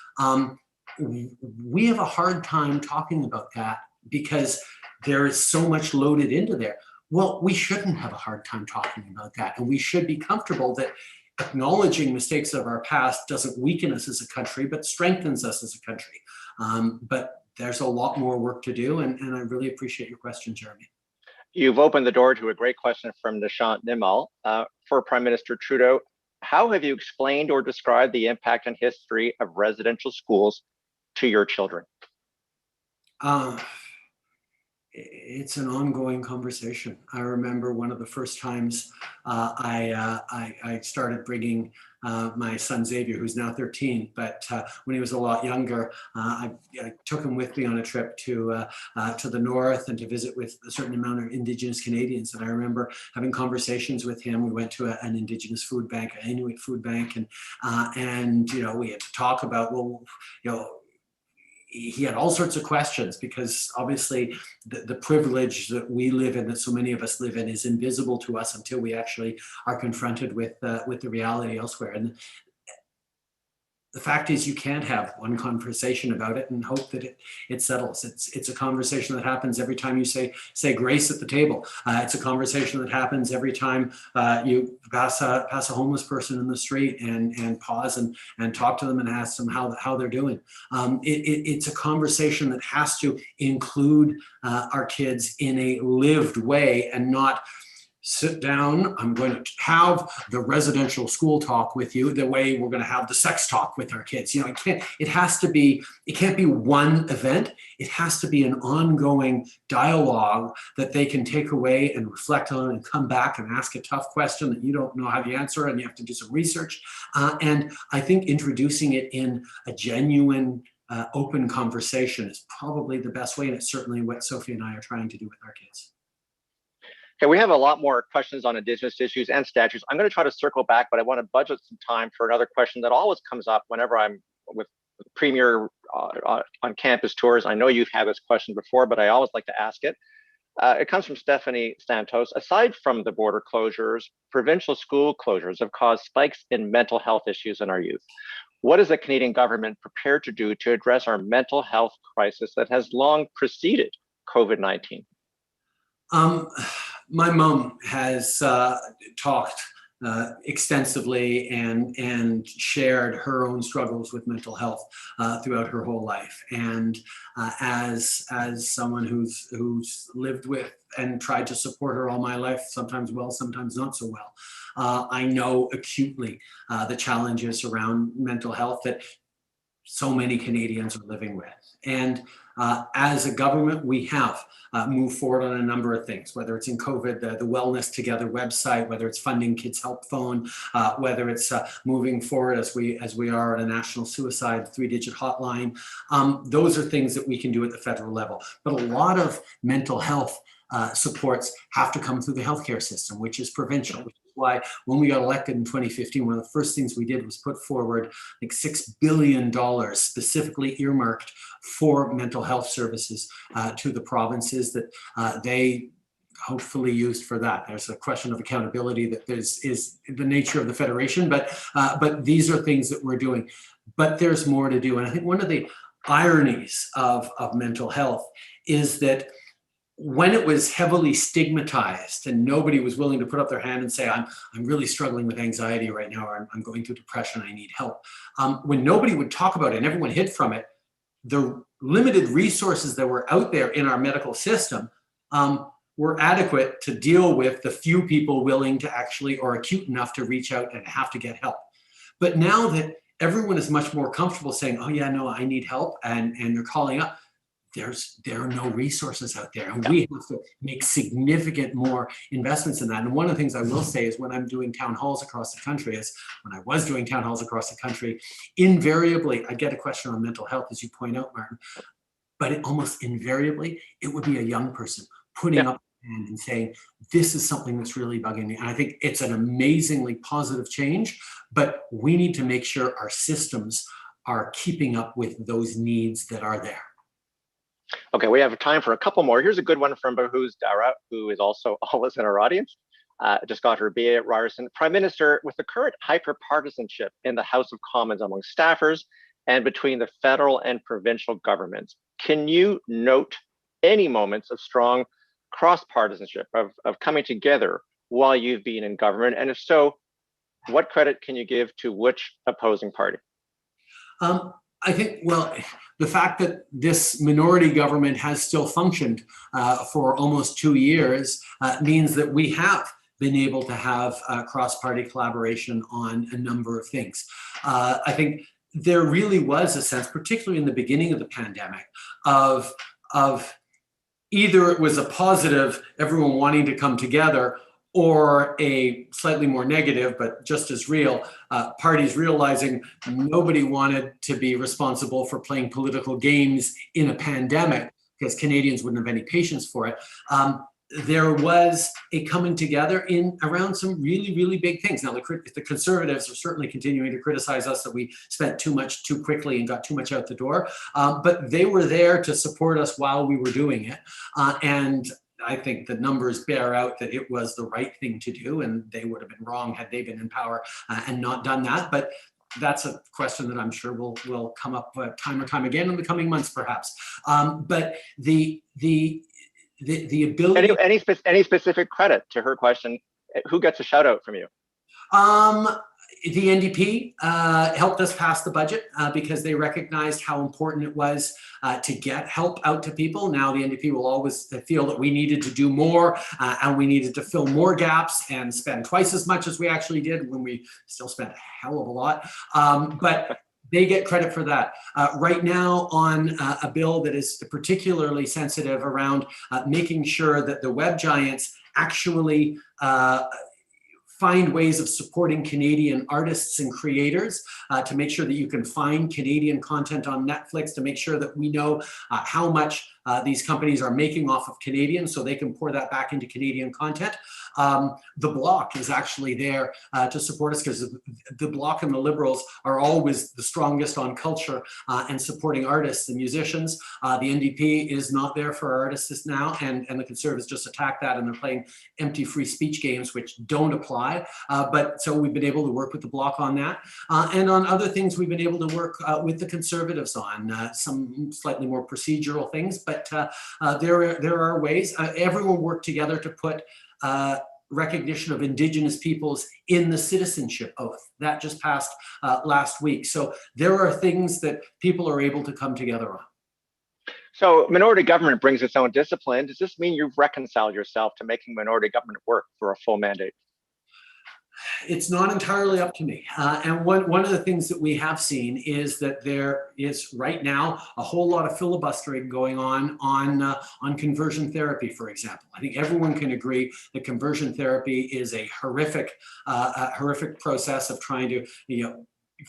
We have a hard time talking about that because there is so much loaded into there. Well, we shouldn't have a hard time talking about that. And we should be comfortable that acknowledging mistakes of our past doesn't weaken us as a country, but strengthens us as a country. But there's a lot more work to do, and I really appreciate your question, Jeremy. You've opened the door to a great question from Nishant Nimal for Prime Minister Trudeau. how have you explained or described the impact and history of residential schools to your children? It's an ongoing conversation. I remember one of the first times I started bringing my son Xavier, who's now 13, but when he was a lot younger, I took him with me on a trip to the north and to visit with a certain amount of Indigenous Canadians. And I remember having conversations with him. We went to an Indigenous food bank, an Inuit food bank, and you know, we had to talk about, well, you know, he had all sorts of questions because obviously the privilege that we live in, that so many of us live in, is invisible to us until we actually are confronted with the reality elsewhere. And the fact is, you can't have one conversation about it and hope that it settles. It's a conversation that happens every time you say grace at the table. It's a conversation that happens every time you pass a homeless person in the street and pause and talk to them and ask them how they're doing. It's a conversation that has to include our kids in a lived way and not sit down, I'm going to have the residential school talk with you the way we're going to have the sex talk with our kids. You know, it can't be one event. It has to be an ongoing dialogue that they can take away and reflect on and come back and ask a tough question that you don't know how to answer and you have to do some research. And I think introducing it in a genuine, open conversation is probably the best way. And it's certainly what Sophie and I are trying to do with our kids. Okay, we have a lot more questions on Indigenous issues and statutes. I'm going to try to circle back, but I want to budget some time for another question that always comes up whenever I'm with the Premier on campus tours. I know you've had this question before, but I always like to ask it. It comes from Stephanie Santos. Aside from the border closures, provincial school closures have caused spikes in mental health issues in our youth. What is the Canadian government prepared to do to address our mental health crisis that has long preceded COVID-19? My mom has talked extensively and shared her own struggles with mental health throughout her whole life. And as someone who's lived with and tried to support her all my life, sometimes well, sometimes not so well, I know acutely the challenges around mental health that so many Canadians are living with. And as a government, we have moved forward on a number of things, whether it's in COVID, the Wellness Together website, whether it's funding Kids Help Phone, whether it's moving forward as we are on a national suicide 3-digit hotline. Those are things that we can do at the federal level. But a lot of mental health supports have to come through the healthcare system, which is provincial, which is why when we got elected in 2015, one of the first things we did was put forward like $6 billion specifically earmarked for mental health services to the provinces that they hopefully used for that. There's a question of accountability that is the nature of the federation, but these are things that we're doing. But there's more to do. And I think one of the ironies of mental health is that when it was heavily stigmatized and nobody was willing to put up their hand and say, I'm really struggling with anxiety right now, or I'm going through depression, I need help. When nobody would talk about it and everyone hid from it, the limited resources that were out there in our medical system were adequate to deal with the few people willing to actually, or acute enough to reach out and have to get help. But now that everyone is much more comfortable saying, oh yeah, no, I need help, and they're calling up, there are no resources out there, and we have to make significant more investments in that. And one of the things I will say is when I'm doing town halls across the country, invariably I get a question on mental health, as you point out, Martin, but it almost invariably, it would be a young person putting up a hand and saying, this is something that's really bugging me. And I think it's an amazingly positive change, but we need to make sure our systems are keeping up with those needs that are there. Okay, we have time for a couple more. Here's a good one from Bahuz Dara, who is also always in our audience. Just got her BA at Ryerson. Prime Minister, with the current hyper-partisanship in the House of Commons among staffers and between the federal and provincial governments, can you note any moments of strong cross-partisanship, of coming together while you've been in government? And if so, what credit can you give to which opposing party? I think, well, the fact that this minority government has still functioned for almost 2 years means that we have been able to have cross-party collaboration on a number of things. I think there really was a sense, particularly in the beginning of the pandemic, of either it was a positive, everyone wanting to come together, or a slightly more negative, but just as real, parties realizing nobody wanted to be responsible for playing political games in a pandemic, because Canadians wouldn't have any patience for it. There was a coming together in around some really, really big things. Now, the Conservatives are certainly continuing to criticize us that we spent too much too quickly and got too much out the door, but they were there to support us while we were doing it. And I think the numbers bear out that it was the right thing to do, and they would have been wrong had they been in power and not done that. But that's a question that I'm sure will come up time or time again in the coming months, perhaps. But the ability. Any specific credit to her question? Who gets a shout out from you? The NDP helped us pass the budget because they recognized how important it was to get help out to people. Now the NDP will always feel that we needed to do more and we needed to fill more gaps and spend twice as much as we actually did, when we still spent a hell of a lot. But they get credit for that. Right now, on a bill that is particularly sensitive around making sure that the web giants actually find ways of supporting Canadian artists and creators, to make sure that you can find Canadian content on Netflix, to make sure that we know how much these companies are making off of Canadians, so they can pour that back into Canadian content. The Bloc is actually there to support us, because the Bloc and the Liberals are always the strongest on culture and supporting artists and musicians. The NDP is not there for our artists now, and the Conservatives just attacked that, and they're playing empty free speech games which don't apply. But so we've been able to work with the Bloc on that. And on other things, we've been able to work with the Conservatives on some slightly more procedural things, but there are ways. Everyone worked together to put recognition of Indigenous peoples in the citizenship oath. That just passed last week. So there are things that people are able to come together on. So minority government brings its own discipline. Does this mean you've reconciled yourself to making minority government work for a full mandate? It's not entirely up to me. And one of the things that we have seen is that there is right now a whole lot of filibustering going on conversion therapy, for example. I think everyone can agree that conversion therapy is a horrific process of trying to,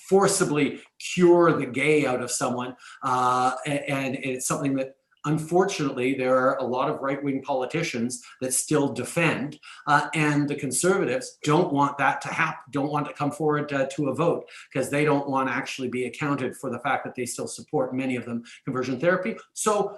forcibly cure the gay out of someone. And it's something that, unfortunately, there are a lot of right-wing politicians that still defend, and the Conservatives don't want that to happen, don't want to come forward to a vote, because they don't want to actually be accounted for the fact that they still support, many of them, conversion therapy. So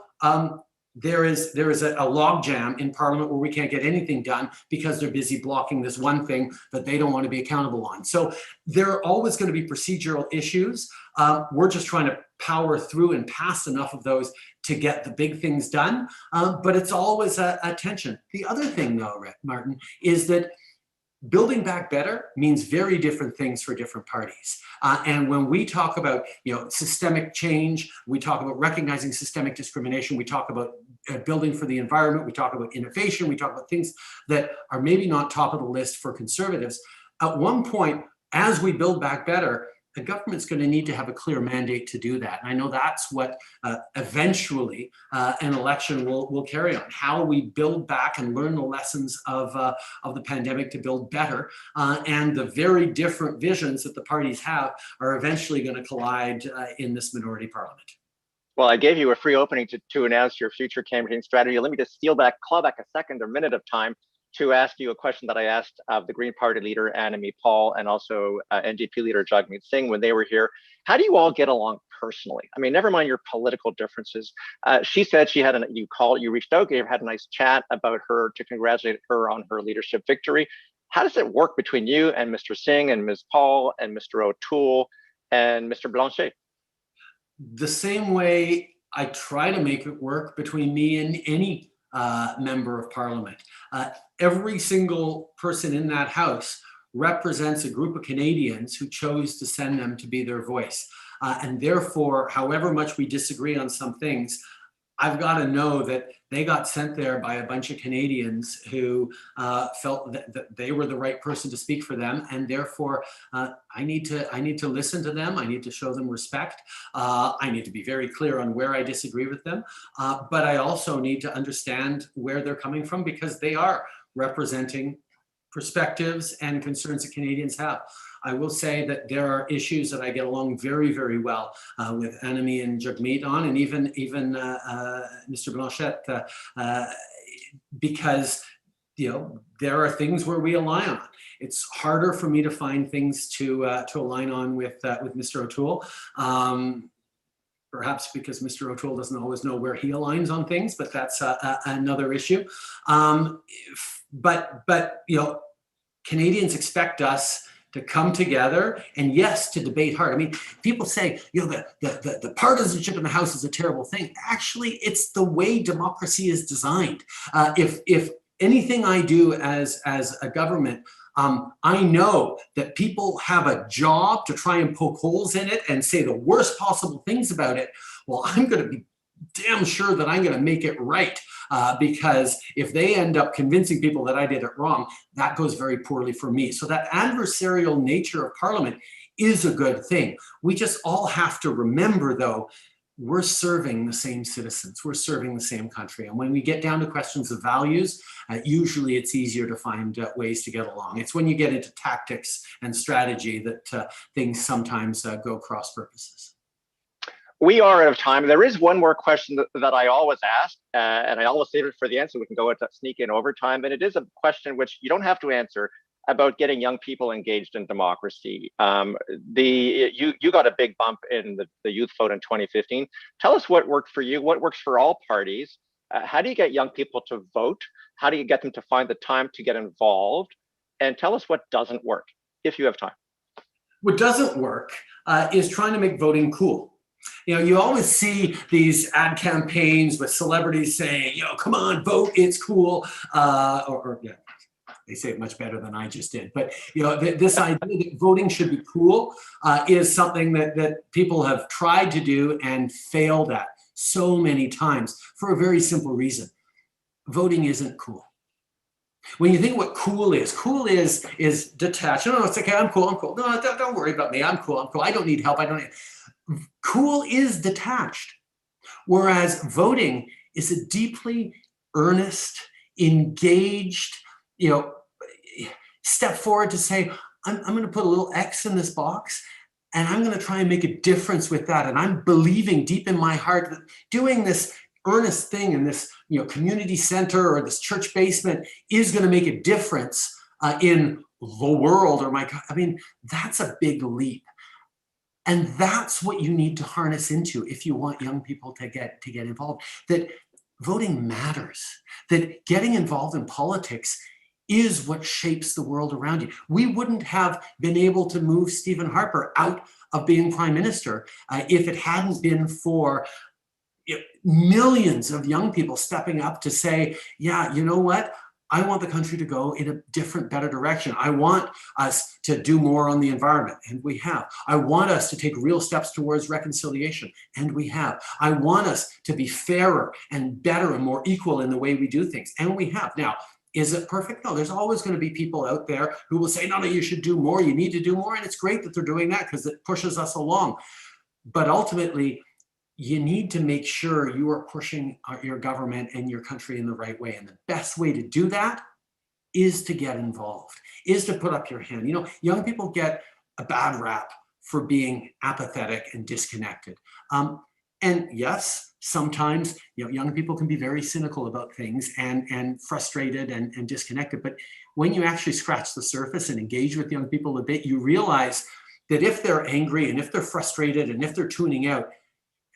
there is a logjam in Parliament where we can't get anything done because they're busy blocking this one thing that they don't want to be accountable on. So there are always going to be procedural issues. We're just trying to power through and pass enough of those to get the big things done. But it's always a tension. The other thing, though, Martin, is that building back better means very different things for different parties. And when we talk about systemic change, we talk about recognizing systemic discrimination, we talk about building for the environment, we talk about innovation, we talk about things that are maybe not top of the list for Conservatives. At one point, as we build back better, the government's going to need to have a clear mandate to do that. And I know that's what eventually an election will carry on. How we build back and learn the lessons of the pandemic to build better. And the very different visions that the parties have are eventually going to collide in this minority parliament. Well, I gave you a free opening to announce your future campaign strategy. Let me just claw back a second or minute of time to ask you a question that I asked of the Green Party leader, Annamie Paul, and also NDP leader, Jagmeet Singh, when they were here. How do you all get along personally? I mean, never mind your political differences. She said she had you reached out, had a nice chat about her to congratulate her on her leadership victory. How does it work between you and Mr. Singh and Ms. Paul and Mr. O'Toole and Mr. Blanchet? The same way I try to make it work between me and any member of Parliament. Every single person in that House represents a group of Canadians who chose to send them to be their voice. And therefore, however much we disagree on some things, I've got to know that they got sent there by a bunch of Canadians who felt that they were the right person to speak for them, and therefore I need to listen to them. I need to show them respect. I need to be very clear on where I disagree with them, but I also need to understand where they're coming from, because they are representing perspectives and concerns that Canadians have. I will say that there are issues that I get along very, very well with Annemie and Jagmeet on, and even Mr. Blanchette, because there are things where we align on. It's harder for me to find things to align on with Mr. O'Toole. Perhaps because Mr. O'Toole doesn't always know where he aligns on things, but that's another issue. But Canadians expect us to come together and, yes, to debate hard. I mean, people say, the partisanship in the House is a terrible thing. Actually, it's the way democracy is designed. If anything I do as a government, I know that people have a job to try and poke holes in it and say the worst possible things about it. Well, I'm going to be damn sure that I'm going to make it right, because if they end up convincing people that I did it wrong, that goes very poorly for me. So that adversarial nature of Parliament is a good thing. We just all have to remember, though, we're serving the same citizens, we're serving the same country. And when we get down to questions of values, usually it's easier to find ways to get along. It's when you get into tactics and strategy that things sometimes go cross purposes. We are out of time. There is one more question that I always ask, and I always save it for the answer. We can go into sneak in overtime, and it is a question which you don't have to answer, about getting young people engaged in democracy. You got a big bump in the youth vote in 2015. Tell us what worked for you, what works for all parties. How do you get young people to vote? How do you get them to find the time to get involved? And tell us what doesn't work, if you have time. What doesn't work is trying to make voting cool. You always see these ad campaigns with celebrities saying, come on, vote, it's cool. They say it much better than I just did. But this idea that voting should be cool is something that people have tried to do and failed at so many times for a very simple reason. Voting isn't cool. When you think what cool is detached. No, it's okay, I'm cool. No, don't worry about me. I'm cool. I don't need help. Cool is detached. Whereas voting is a deeply earnest, engaged, step forward to say, I'm going to put a little X in this box and I'm going to try and make a difference with that. And I'm believing deep in my heart that doing this earnest thing in this community center or this church basement is going to make a difference in the world or that's a big leap. And that's what you need to harness into if you want young people to get involved, that voting matters, that getting involved in politics is what shapes the world around you. We wouldn't have been able to move Stephen Harper out of being prime minister if it hadn't been for millions of young people stepping up to say, yeah, you know what? I want the country to go in a different, better direction. I want us to do more on the environment, and we have. I want us to take real steps towards reconciliation, and we have. I want us to be fairer and better and more equal in the way we do things, and we have. Now, is it perfect? No, there's always going to be people out there who will say, no, you should do more, you need to do more, and it's great that they're doing that because it pushes us along. But ultimately, you need to make sure you are pushing your government and your country in the right way. And the best way to do that is to get involved, is to put up your hand. Young people get a bad rap for being apathetic and disconnected. And yes, sometimes young people can be very cynical about things and frustrated and disconnected. But when you actually scratch the surface and engage with young people a bit, you realize that if they're angry and if they're frustrated and if they're tuning out,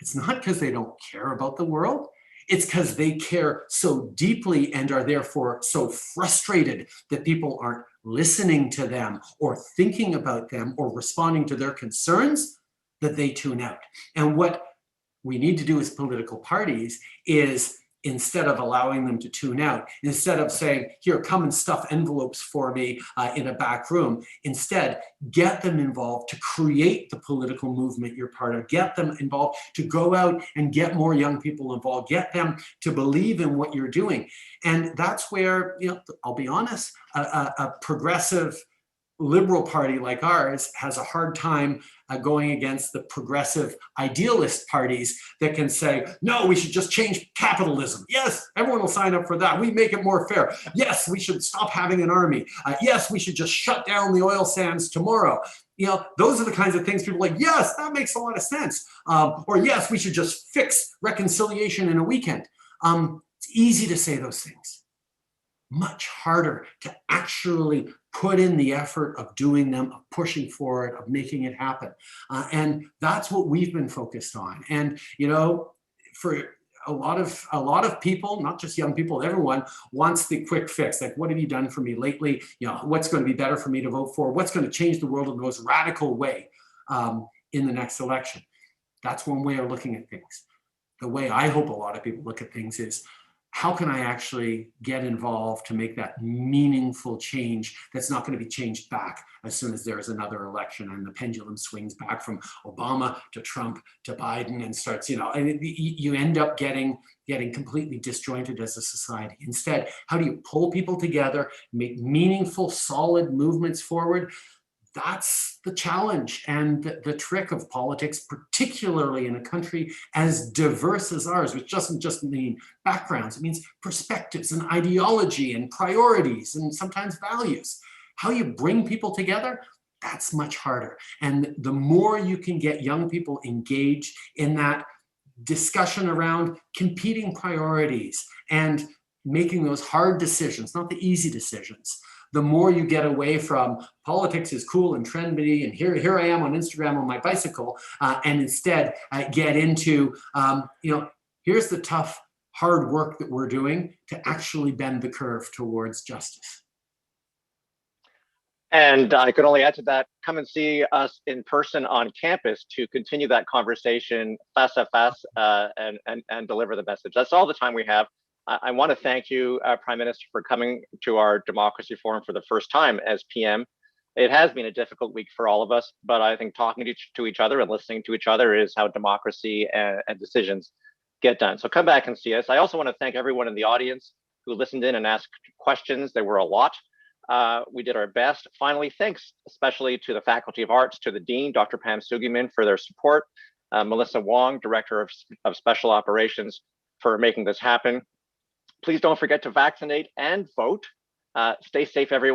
it's not because they don't care about the world. It's because they care so deeply and are therefore so frustrated that people aren't listening to them or thinking about them or responding to their concerns that they tune out. And what we need to do as political parties is instead of allowing them to tune out, instead of saying, here, come and stuff envelopes for me in a back room. Instead, get them involved to create the political movement you're part of, get them involved to go out and get more young people involved, get them to believe in what you're doing. And that's where, you know, I'll be honest, a progressive liberal party like ours has a hard time going against the progressive idealist parties that can say, no, we should just change capitalism. Yes, everyone will sign up for that. We make it more fair. Yes, we should stop having an army. Yes, we should just shut down the oil sands tomorrow. You know, those are the kinds of things people are like, yes, that makes a lot of sense. Or yes, we should just fix reconciliation in a weekend. It's easy to say those things. Much harder to actually put in the effort of doing them, of pushing for it, of making it happen. And that's what we've been focused on. And, you know, for a lot of people, not just young people, everyone wants the quick fix. Like, what have you done for me lately? You know, what's going to be better for me to vote for? What's going to change the world in the most radical way in the next election? That's one way of looking at things. The way I hope a lot of people look at things is, how can I actually get involved to make that meaningful change that's not going to be changed back as soon as there is another election and the pendulum swings back from Obama to Trump to Biden and starts, you know, and you end up getting completely disjointed as a society. Instead, how do you pull people together, make meaningful, solid movements forward? That's the challenge and the trick of politics, particularly in a country as diverse as ours, which doesn't just mean backgrounds, it means perspectives and ideology and priorities and sometimes values. How you bring people together, that's much harder. And the more you can get young people engaged in that discussion around competing priorities and making those hard decisions, not the easy decisions, the more you get away from politics is cool and trendy, and here I am on Instagram on my bicycle, and instead get into, you know, here's the tough, hard work that we're doing to actually bend the curve towards justice. And I could only add to that, come and see us in person on campus to continue that conversation face à face and deliver the message. That's all the time we have. I want to thank you, Prime Minister, for coming to our Democracy Forum for the first time as PM. It has been a difficult week for all of us, but I think talking to each other and listening to each other is how democracy and decisions get done. So come back and see us. I also want to thank everyone in the audience who listened in and asked questions. There were a lot. We did our best. Finally, thanks especially to the Faculty of Arts, to the Dean, Dr. Pam Sugiman, for their support, Melissa Wong, Director of Special Operations, for making this happen. Please don't forget to vaccinate and vote. Stay safe, everyone.